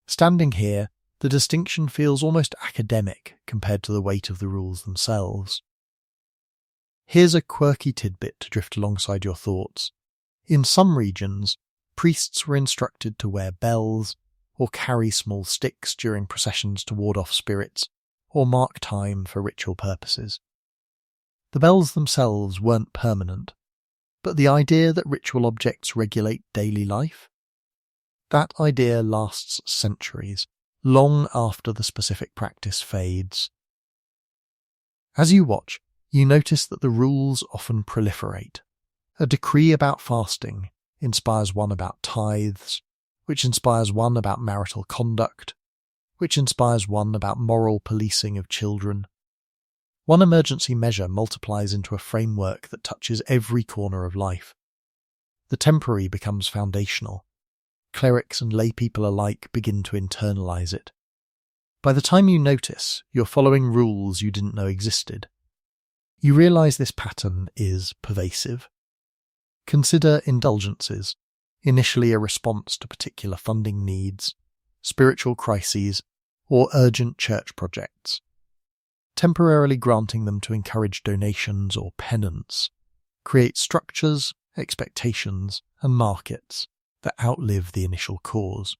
Standing here, the distinction feels almost academic compared to the weight of the rules themselves. Here's a quirky tidbit to drift alongside your thoughts. In some regions, priests were instructed to wear bells or carry small sticks during processions to ward off spirits or mark time for ritual purposes. The bells themselves weren't permanent, but the idea that ritual objects regulate daily life? That idea lasts centuries, long after the specific practice fades. As you watch, you notice that the rules often proliferate. A decree about fasting inspires one about tithes, which inspires one about marital conduct, which inspires one about moral policing of children. One emergency measure multiplies into a framework that touches every corner of life. The temporary becomes foundational. Clerics and lay people alike begin to internalise it. By the time you notice, you're following rules you didn't know existed. You realise this pattern is pervasive. Consider indulgences, initially a response to particular funding needs, spiritual crises, or urgent church projects. Temporarily granting them to encourage donations or penance creates structures, expectations, and markets that outlive the initial cause.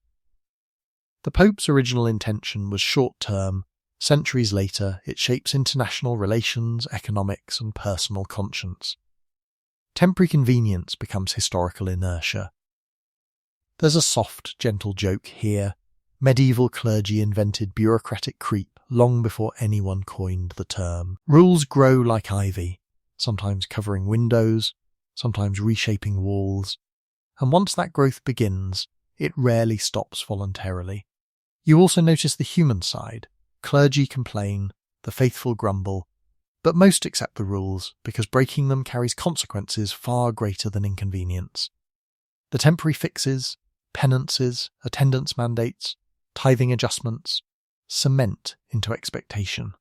The Pope's original intention was short-term. Centuries later, it shapes international relations, economics, and personal conscience. Temporary convenience becomes historical inertia. There's a soft, gentle joke here. Medieval clergy invented bureaucratic creep long before anyone coined the term. Rules grow like ivy, sometimes covering windows, sometimes reshaping walls, and once that growth begins, it rarely stops voluntarily. You also notice the human side. Clergy complain, the faithful grumble, but most accept the rules because breaking them carries consequences far greater than inconvenience. The temporary fixes, penances, attendance mandates, tithing adjustments cement into expectation.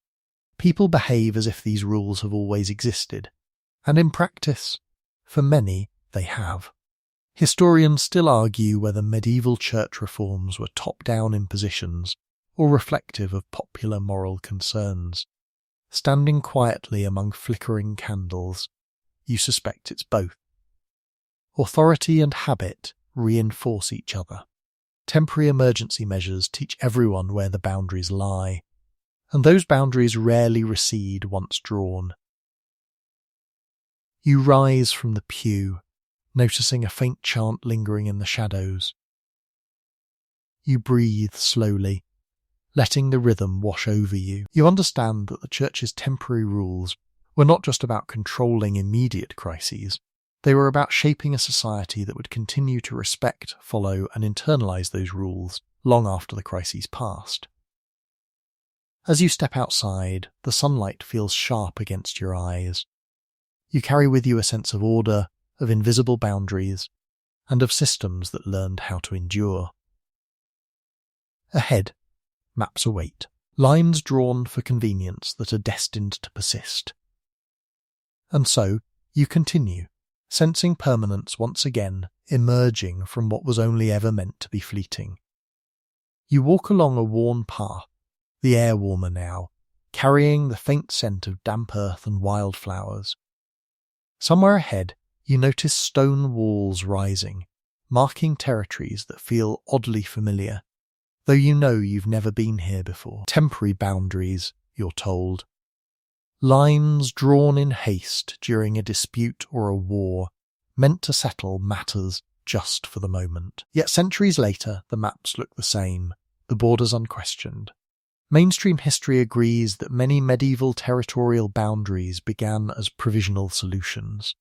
People behave as if these rules have always existed, and in practice, for many, they have. Historians still argue whether medieval church reforms were top-down impositions or reflective of popular moral concerns. Standing quietly among flickering candles, you suspect it's both. Authority and habit reinforce each other. Temporary emergency measures teach everyone where the boundaries lie, and those boundaries rarely recede once drawn. You rise from the pew, noticing a faint chant lingering in the shadows. You breathe slowly, letting the rhythm wash over you. You understand that the church's temporary rules were not just about controlling immediate crises. They were about shaping a society that would continue to respect, follow, and internalise those rules long after the crises passed. As you step outside, the sunlight feels sharp against your eyes. You carry with you a sense of order, of invisible boundaries, and of systems that learned how to endure. Ahead, maps await, lines drawn for convenience that are destined to persist. And so, you continue, sensing permanence once again emerging from what was only ever meant to be fleeting. You walk along a worn path, the air warmer now, carrying the faint scent of damp earth and wildflowers. Somewhere ahead, you notice stone walls rising, marking territories that feel oddly familiar, though you know you've never been here before. Temporary boundaries, you're told. Lines drawn in haste during a dispute or a war, meant to settle matters just for the moment. Yet centuries later, the maps look the same, the borders unquestioned. Mainstream history agrees that many medieval territorial boundaries began as provisional solutions.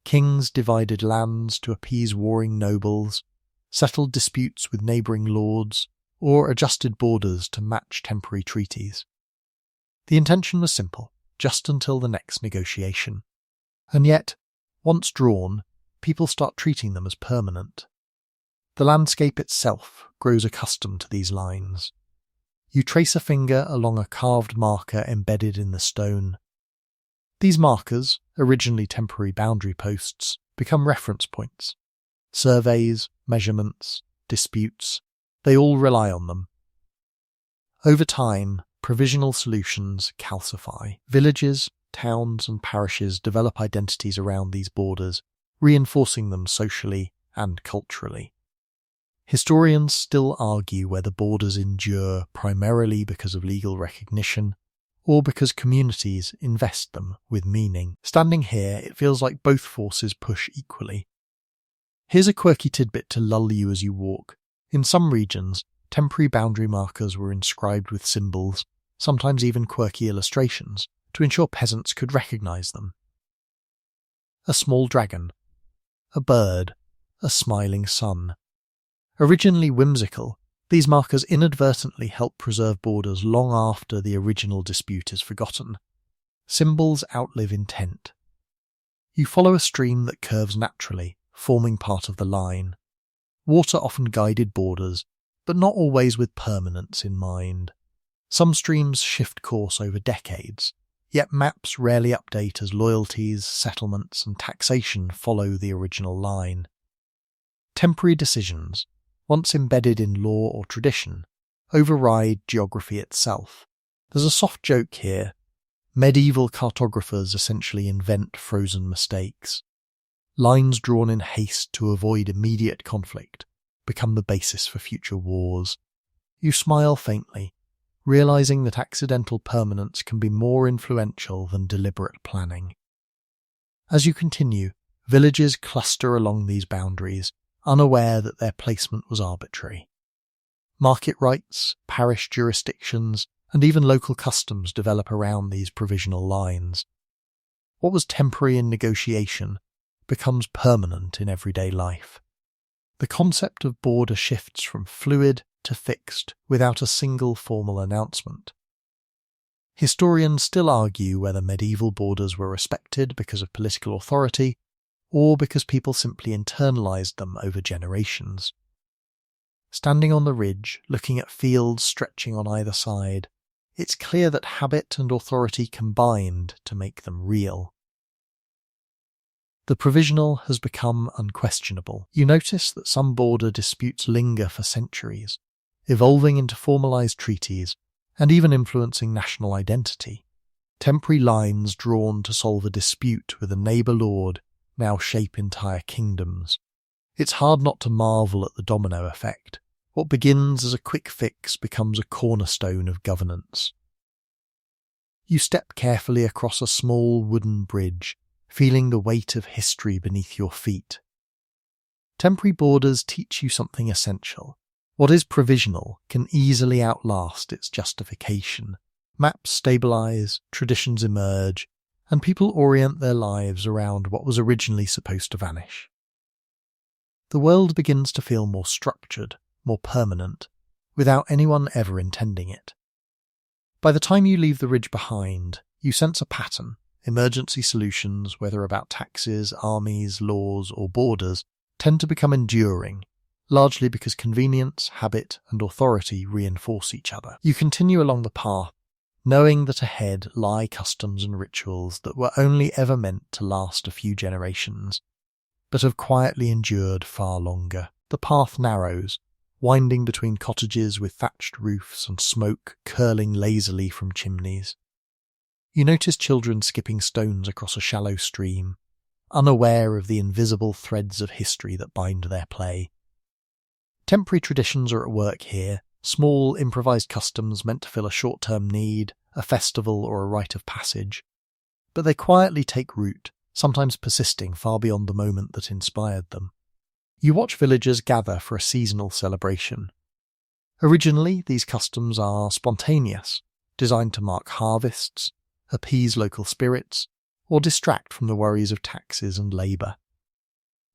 Kings divided lands to appease warring nobles, settled disputes with neighbouring lords, or adjusted borders to match temporary treaties. The intention was simple, just until the next negotiation. And yet, once drawn, people start treating them as permanent. The landscape itself grows accustomed to these lines. You trace a finger along a carved marker embedded in the stone. These markers, originally temporary boundary posts, become reference points. Surveys, measurements, disputes, they all rely on them. Over time, provisional solutions calcify. Villages, towns, and parishes develop identities around these borders, reinforcing them socially and culturally. Historians still argue whether borders endure primarily because of legal recognition or because communities invest them with meaning. Standing here, it feels like both forces push equally. Here's a quirky tidbit to lull you as you walk. In some regions, temporary boundary markers were inscribed with symbols, sometimes even quirky illustrations, to ensure peasants could recognise them. A small dragon, a bird, a smiling sun. Originally whimsical, these markers inadvertently help preserve borders long after the original dispute is forgotten. Symbols outlive intent. You follow a stream that curves naturally, forming part of the line. Water often guided borders, but not always with permanence in mind. Some streams shift course over decades, yet maps rarely update as loyalties, settlements, and taxation follow the original line. Temporary decisions, once embedded in law or tradition, override geography itself. There's a soft joke here. Medieval cartographers essentially invent frozen mistakes. Lines drawn in haste to avoid immediate conflict become the basis for future wars. You smile faintly, realising that accidental permanence can be more influential than deliberate planning. As you continue, villages cluster along these boundaries, unaware that their placement was arbitrary. Market rights, parish jurisdictions, and even local customs develop around these provisional lines. What was temporary in negotiation becomes permanent in everyday life. The concept of border shifts from fluid to fixed without a single formal announcement. Historians still argue whether medieval borders were respected because of political authority or because people simply internalized them over generations. Standing on the ridge, looking at fields stretching on either side, it's clear that habit and authority combined to make them real. The provisional has become unquestionable. You notice that some border disputes linger for centuries, evolving into formalized treaties and even influencing national identity. Temporary lines drawn to solve a dispute with a neighbour lord now shape entire kingdoms. It's hard not to marvel at the domino effect. What begins as a quick fix becomes a cornerstone of governance. You step carefully across a small wooden bridge, feeling the weight of history beneath your feet. Temporary borders teach you something essential. What is provisional can easily outlast its justification. Maps stabilise, traditions emerge, and people orient their lives around what was originally supposed to vanish. The world begins to feel more structured, more permanent, without anyone ever intending it. By the time you leave the ridge behind, you sense a pattern. Emergency solutions, whether about taxes, armies, laws, or borders, tend to become enduring, largely because convenience, habit, and authority reinforce each other. You continue along the path, knowing that ahead lie customs and rituals that were only ever meant to last a few generations, but have quietly endured far longer. The path narrows, winding between cottages with thatched roofs and smoke curling lazily from chimneys. You notice children skipping stones across a shallow stream, unaware of the invisible threads of history that bind their play. Temporary traditions are at work here, small improvised customs meant to fill a short-term need, a festival or a rite of passage. But they quietly take root, sometimes persisting far beyond the moment that inspired them. You watch villagers gather for a seasonal celebration. Originally, these customs are spontaneous, designed to mark harvests, appease local spirits, or distract from the worries of taxes and labour.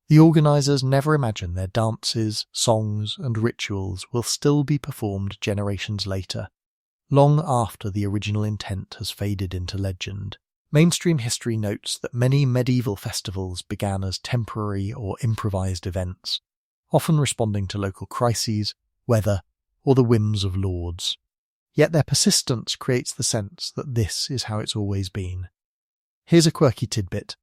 The organisers never imagine their dances, songs, and rituals will still be performed generations later, long after the original intent has faded into legend. Mainstream history notes that many medieval festivals began as temporary or improvised events, often responding to local crises, weather, or the whims of lords. Yet their persistence creates the sense that this is how it's always been. Here's a quirky tidbit.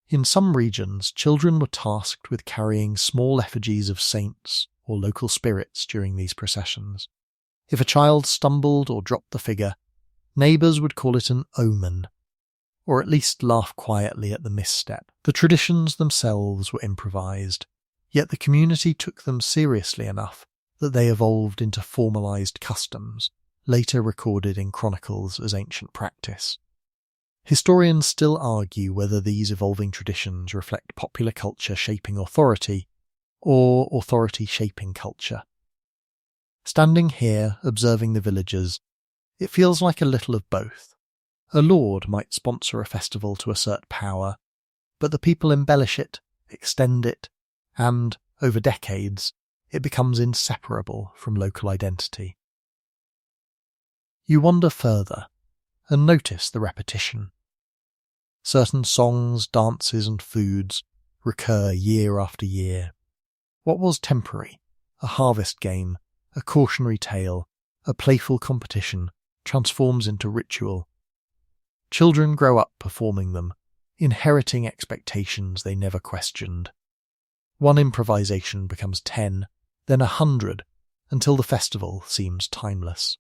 In some regions, children were tasked with carrying small effigies of saints or local spirits during these processions. If a child stumbled or dropped the figure, neighbours would call it an omen, or at least laugh quietly at the misstep. The traditions themselves were improvised, yet the community took them seriously enough that they evolved into formalised customs, later recorded in chronicles as ancient practice. Historians still argue whether these evolving traditions reflect popular culture shaping authority, or authority shaping culture. Standing here, observing the villagers, it feels like a little of both. A lord might sponsor a festival to assert power, but the people embellish it, extend it, and, over decades, it becomes inseparable from local identity. You wander further, and notice the repetition. Certain songs, dances, and foods recur year after year. What was temporary, a harvest game, a cautionary tale, a playful competition, transforms into ritual. Children grow up performing them, inheriting expectations they never questioned. One improvisation becomes 10, then 100, until the festival seems timeless.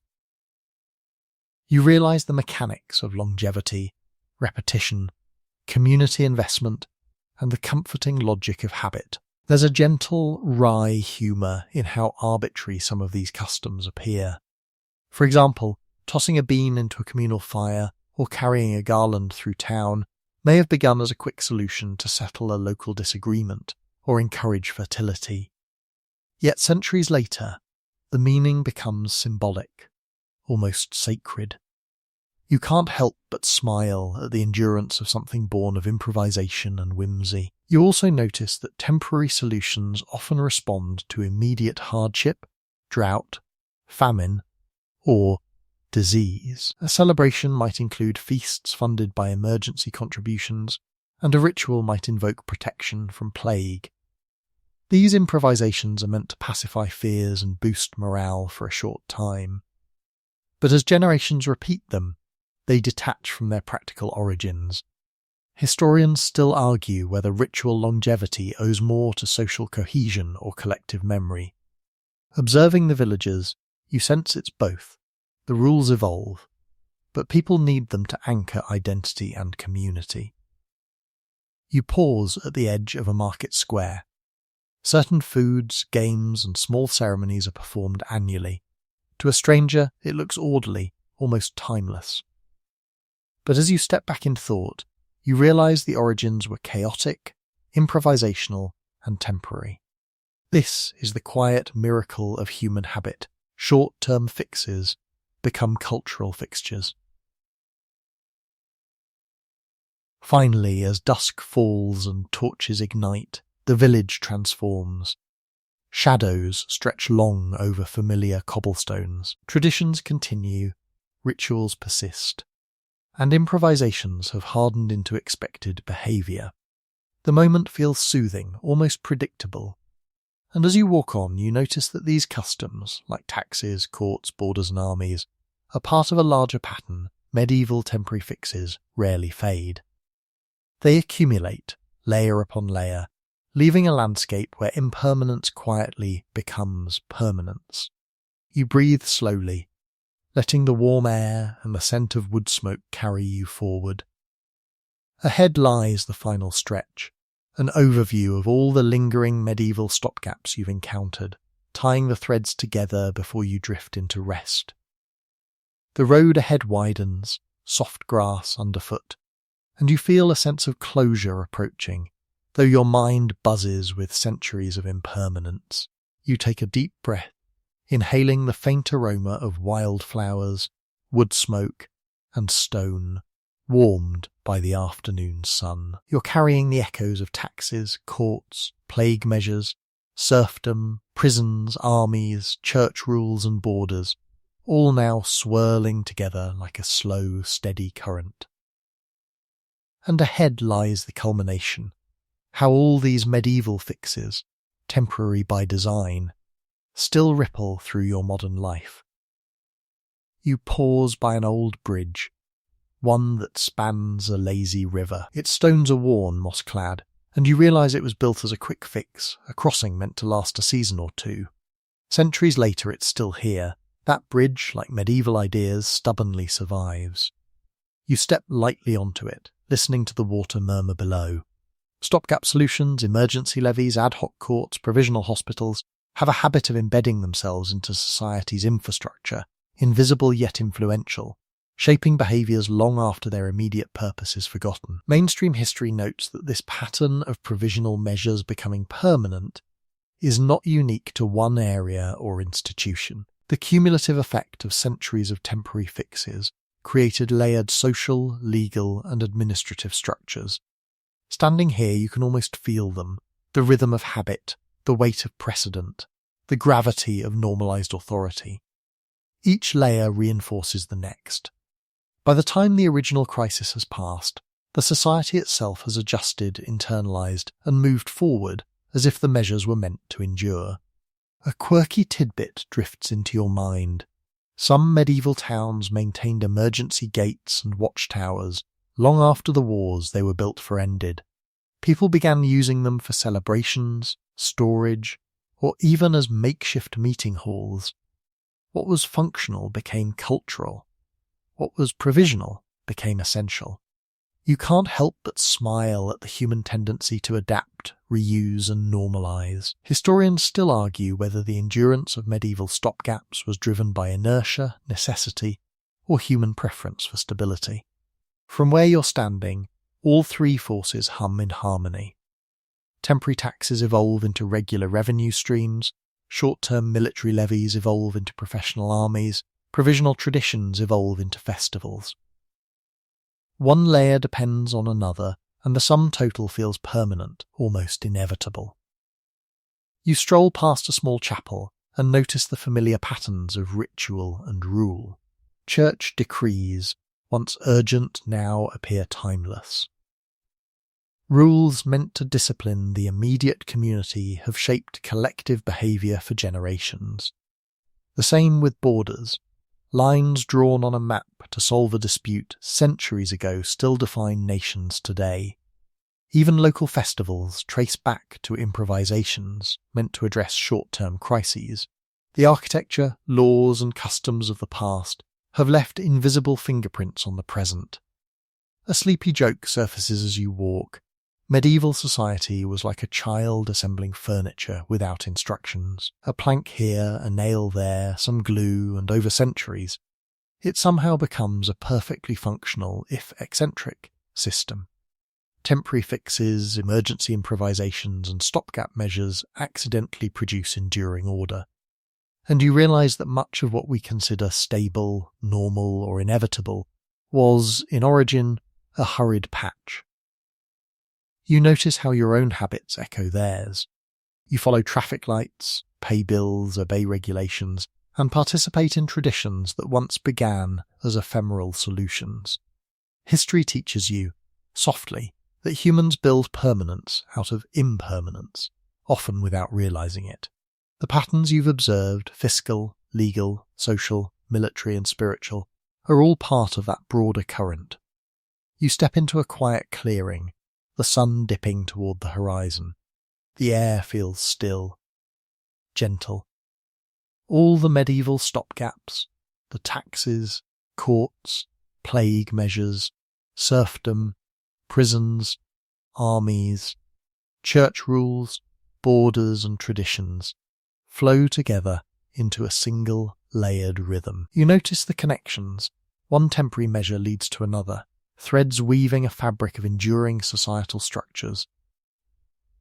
You realise the mechanics of longevity, repetition, community investment, and the comforting logic of habit. There's a gentle, wry humour in how arbitrary some of these customs appear. For example, tossing a bean into a communal fire or carrying a garland through town may have begun as a quick solution to settle a local disagreement or encourage fertility. Yet centuries later, the meaning becomes symbolic, almost sacred. You can't help but smile at the endurance of something born of improvisation and whimsy. You also notice that temporary solutions often respond to immediate hardship, drought, famine, or disease. A celebration might include feasts funded by emergency contributions, and a ritual might invoke protection from plague. These improvisations are meant to pacify fears and boost morale for a short time. But as generations repeat them, they detach from their practical origins. Historians still argue whether ritual longevity owes more to social cohesion or collective memory. Observing the villagers, you sense it's both. The rules evolve, but people need them to anchor identity and community. You pause at the edge of a market square. Certain foods, games, and small ceremonies are performed annually. To a stranger, it looks orderly, almost timeless. But as you step back in thought, you realise the origins were chaotic, improvisational, and temporary. This is the quiet miracle of human habit. Short-term fixes become cultural fixtures. Finally, as dusk falls and torches ignite, the village transforms. Shadows stretch long over familiar cobblestones. Traditions continue, rituals persist, and improvisations have hardened into expected behaviour. The moment feels soothing, almost predictable. And as you walk on, you notice that these customs, like taxes, courts, borders and armies, are part of a larger pattern. Medieval temporary fixes rarely fade. They accumulate, layer upon layer, leaving a landscape where impermanence quietly becomes permanence. You breathe slowly, letting the warm air and the scent of wood smoke carry you forward. Ahead lies the final stretch, an overview of all the lingering medieval stopgaps you've encountered, tying the threads together before you drift into rest. The road ahead widens, soft grass underfoot, and you feel a sense of closure approaching, though your mind buzzes with centuries of impermanence. You take a deep breath, inhaling the faint aroma of wildflowers, wood smoke, and stone, warmed by the afternoon sun. You're carrying the echoes of taxes, courts, plague measures, serfdom, prisons, armies, church rules and borders, all now swirling together like a slow, steady current. And ahead lies the culmination, how all these medieval fixes, temporary by design, still ripple through your modern life. You pause by an old bridge, one that spans a lazy river. Its stones are worn, moss-clad, and you realise it was built as a quick fix, a crossing meant to last a season or two. Centuries later it's still here. That bridge, like medieval ideas, stubbornly survives. You step lightly onto it, listening to the water murmur below. Stopgap solutions, emergency levies, ad hoc courts, provisional hospitals have a habit of embedding themselves into society's infrastructure, invisible yet influential, shaping behaviours long after their immediate purpose is forgotten. Mainstream history notes that this pattern of provisional measures becoming permanent is not unique to one area or institution. The cumulative effect of centuries of temporary fixes created layered social, legal, and administrative structures. Standing here, you can almost feel them, the rhythm of habit, the weight of precedent, the gravity of normalised authority. Each layer reinforces the next. By the time the original crisis has passed, the society itself has adjusted, internalised, and moved forward as if the measures were meant to endure. A quirky tidbit drifts into your mind. Some medieval towns maintained emergency gates and watchtowers long after the wars they were built for ended. People began using them for celebrations, storage, or even as makeshift meeting halls. What was functional became cultural. What was provisional became essential. You can't help but smile at the human tendency to adapt, reuse and normalise. Historians still argue whether the endurance of medieval stopgaps was driven by inertia, necessity, or human preference for stability. From where you're standing, all three forces hum in harmony. Temporary taxes evolve into regular revenue streams, short-term military levies evolve into professional armies, provisional traditions evolve into festivals. One layer depends on another, and the sum total feels permanent, almost inevitable. You stroll past a small chapel and notice the familiar patterns of ritual and rule. Church decrees, once urgent, now appear timeless. Rules meant to discipline the immediate community have shaped collective behaviour for generations. The same with borders. Lines drawn on a map to solve a dispute centuries ago still define nations today. Even local festivals trace back to improvisations meant to address short-term crises. The architecture, laws and customs of the past have left invisible fingerprints on the present. A sleepy joke surfaces as you walk. Medieval society was like a child assembling furniture without instructions. A plank here, a nail there, some glue, and over centuries, it somehow becomes a perfectly functional, if eccentric, system. Temporary fixes, emergency improvisations, and stopgap measures accidentally produce enduring order. And you realise that much of what we consider stable, normal, or inevitable was, in origin, a hurried patch. You notice how your own habits echo theirs. You follow traffic lights, pay bills, obey regulations, and participate in traditions that once began as ephemeral solutions. History teaches you, softly, that humans build permanence out of impermanence, often without realising it. The patterns you've observed, fiscal, legal, social, military and spiritual, are all part of that broader current. You step into a quiet clearing, the sun dipping toward the horizon. The air feels still, gentle. All the medieval stopgaps, the taxes, courts, plague measures, serfdom, prisons, armies, church rules, borders and traditions, flow together into a single layered rhythm. You notice the connections. One temporary measure leads to another, threads weaving a fabric of enduring societal structures.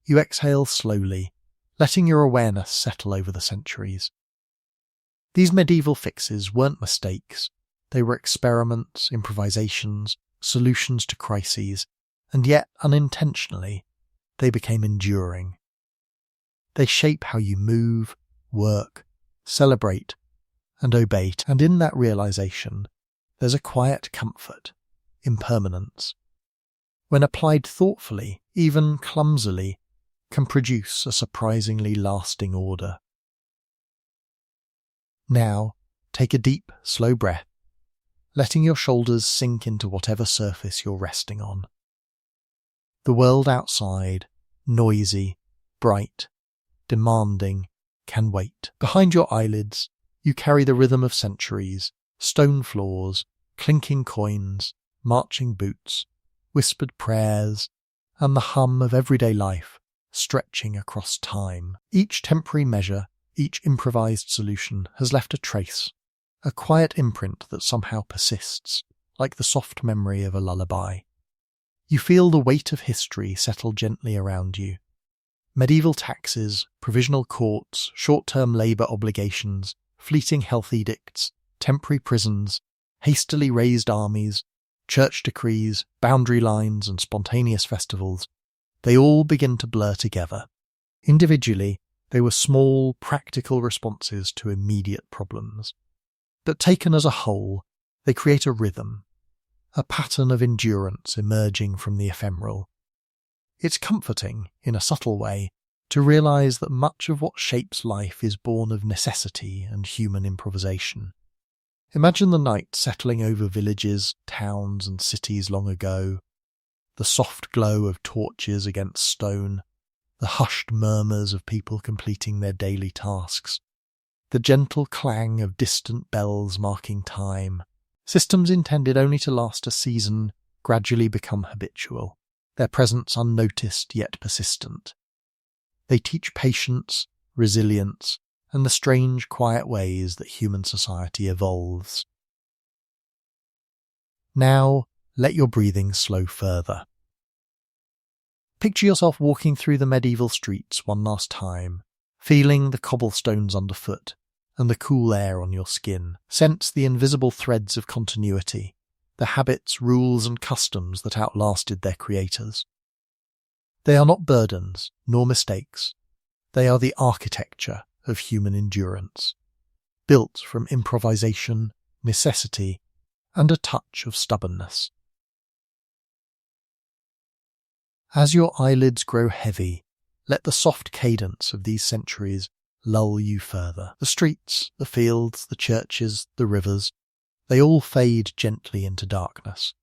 You exhale slowly, letting your awareness settle over the centuries. These medieval fixes weren't mistakes. They were experiments, improvisations, solutions to crises, and yet, unintentionally, they became enduring. They shape how you move, work, celebrate, and obey, and in that realisation, there's a quiet comfort. Impermanence, when applied thoughtfully, even clumsily, can produce a surprisingly lasting order. Now, take a deep, slow breath, letting your shoulders sink into whatever surface you're resting on. The world outside, noisy, bright, demanding, can wait. Behind your eyelids, you carry the rhythm of centuries, stone floors, clinking coins, marching boots, whispered prayers, and the hum of everyday life stretching across time. Each temporary measure, each improvised solution has left a trace, a quiet imprint that somehow persists, like the soft memory of a lullaby. You feel the weight of history settle gently around you. Medieval taxes, provisional courts, short-term labour obligations, fleeting health edicts, temporary prisons, hastily raised armies, church decrees, boundary lines and spontaneous festivals, they all begin to blur together. Individually, they were small, practical responses to immediate problems. But taken as a whole, they create a rhythm, a pattern of endurance emerging from the ephemeral. It's comforting, in a subtle way, to realise that much of what shapes life is born of necessity and human improvisation. Imagine the night settling over villages, towns and cities long ago, the soft glow of torches against stone, the hushed murmurs of people completing their daily tasks, the gentle clang of distant bells marking time. Systems intended only to last a season gradually become habitual, their presence unnoticed yet persistent. They teach patience, resilience, and the strange, quiet ways that human society evolves. Now, let your breathing slow further. Picture yourself walking through the medieval streets one last time, feeling the cobblestones underfoot and the cool air on your skin. Sense the invisible threads of continuity, the habits, rules and customs that outlasted their creators. They are not burdens nor mistakes. They are the architecture of human endurance, built from improvisation, necessity, and a touch of stubbornness. As your eyelids grow heavy, let the soft cadence of these centuries lull you further. The streets, the fields, the churches, the rivers, they all fade gently into darkness,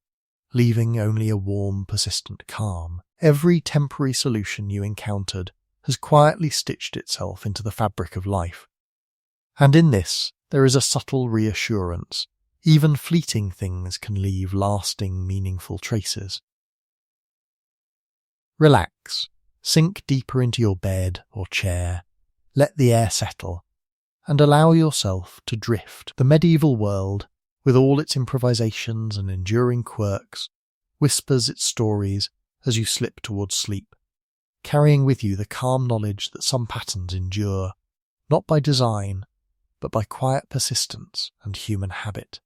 leaving only a warm, persistent calm. Every temporary solution you encountered has quietly stitched itself into the fabric of life. And in this, there is a subtle reassurance. Even fleeting things can leave lasting, meaningful traces. Relax. Sink deeper into your bed or chair. Let the air settle, and allow yourself to drift. The medieval world, with all its improvisations and enduring quirks, whispers its stories as you slip towards sleep, carrying with you the calm knowledge that some patterns endure, not by design, but by quiet persistence and human habit.